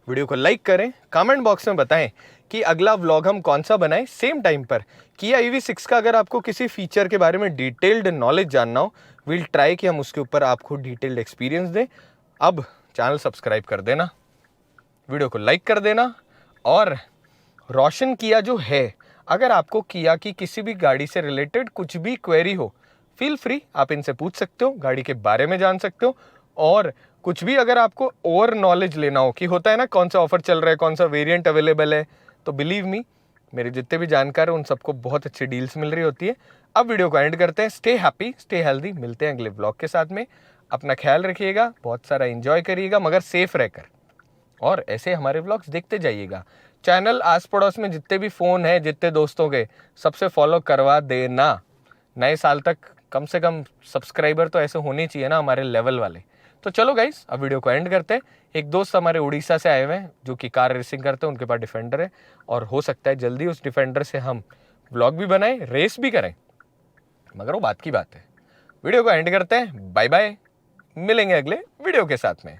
वीडियो को लाइक करें, कमेंट बॉक्स में बताएं कि अगला व्लॉग हम कौन सा बनाएं सेम टाइम पर। किया EV6 का अगर आपको किसी फीचर के बारे में डिटेल्ड नॉलेज जानना हो, विल ट्राई कि हम उसके ऊपर आपको डिटेल्ड एक्सपीरियंस दें। अब चैनल सब्सक्राइब कर देना, वीडियो को लाइक कर देना। और रोशन किया जो है, अगर आपको किया की किसी भी गाड़ी से रिलेटेड कुछ भी क्वेरी हो, फील फ्री आप इनसे पूछ सकते हो, गाड़ी के बारे में जान सकते हो। और कुछ भी अगर आपको और नॉलेज लेना हो कि होता है ना कौन सा ऑफर चल रहा है, कौन सा वेरिएंट अवेलेबल है, तो बिलीव मी मेरे जितने भी जानकार हैं उन सबको बहुत अच्छी डील्स मिल रही होती है। अब वीडियो को एंड करते हैं। Stay happy, stay healthy. मिलते हैं अगले ब्लॉग के साथ में। अपना ख्याल रखिएगा, बहुत सारा एंजॉय करिएगा मगर सेफ रहकर, और ऐसे हमारे व्लॉग्स देखते जाइएगा। चैनल आस पड़ोस में जितने भी फ़ोन हैं, जितने दोस्तों के, सबसे फॉलो करवा देना। नए साल तक कम से कम सब्सक्राइबर तो ऐसे होने चाहिए ना हमारे लेवल वाले। तो चलो गाइस अब वीडियो को एंड करते हैं। एक दोस्त हमारे उड़ीसा से आए हुए हैं जो कि कार रेसिंग करते हैं, उनके पास डिफेंडर है और हो सकता है जल्दी उस डिफेंडर से हम व्लॉग भी बनाएं, रेस भी करें, मगर वो बात की बात है। वीडियो को एंड करते हैं। बाय बाय, मिलेंगे अगले वीडियो के साथ में।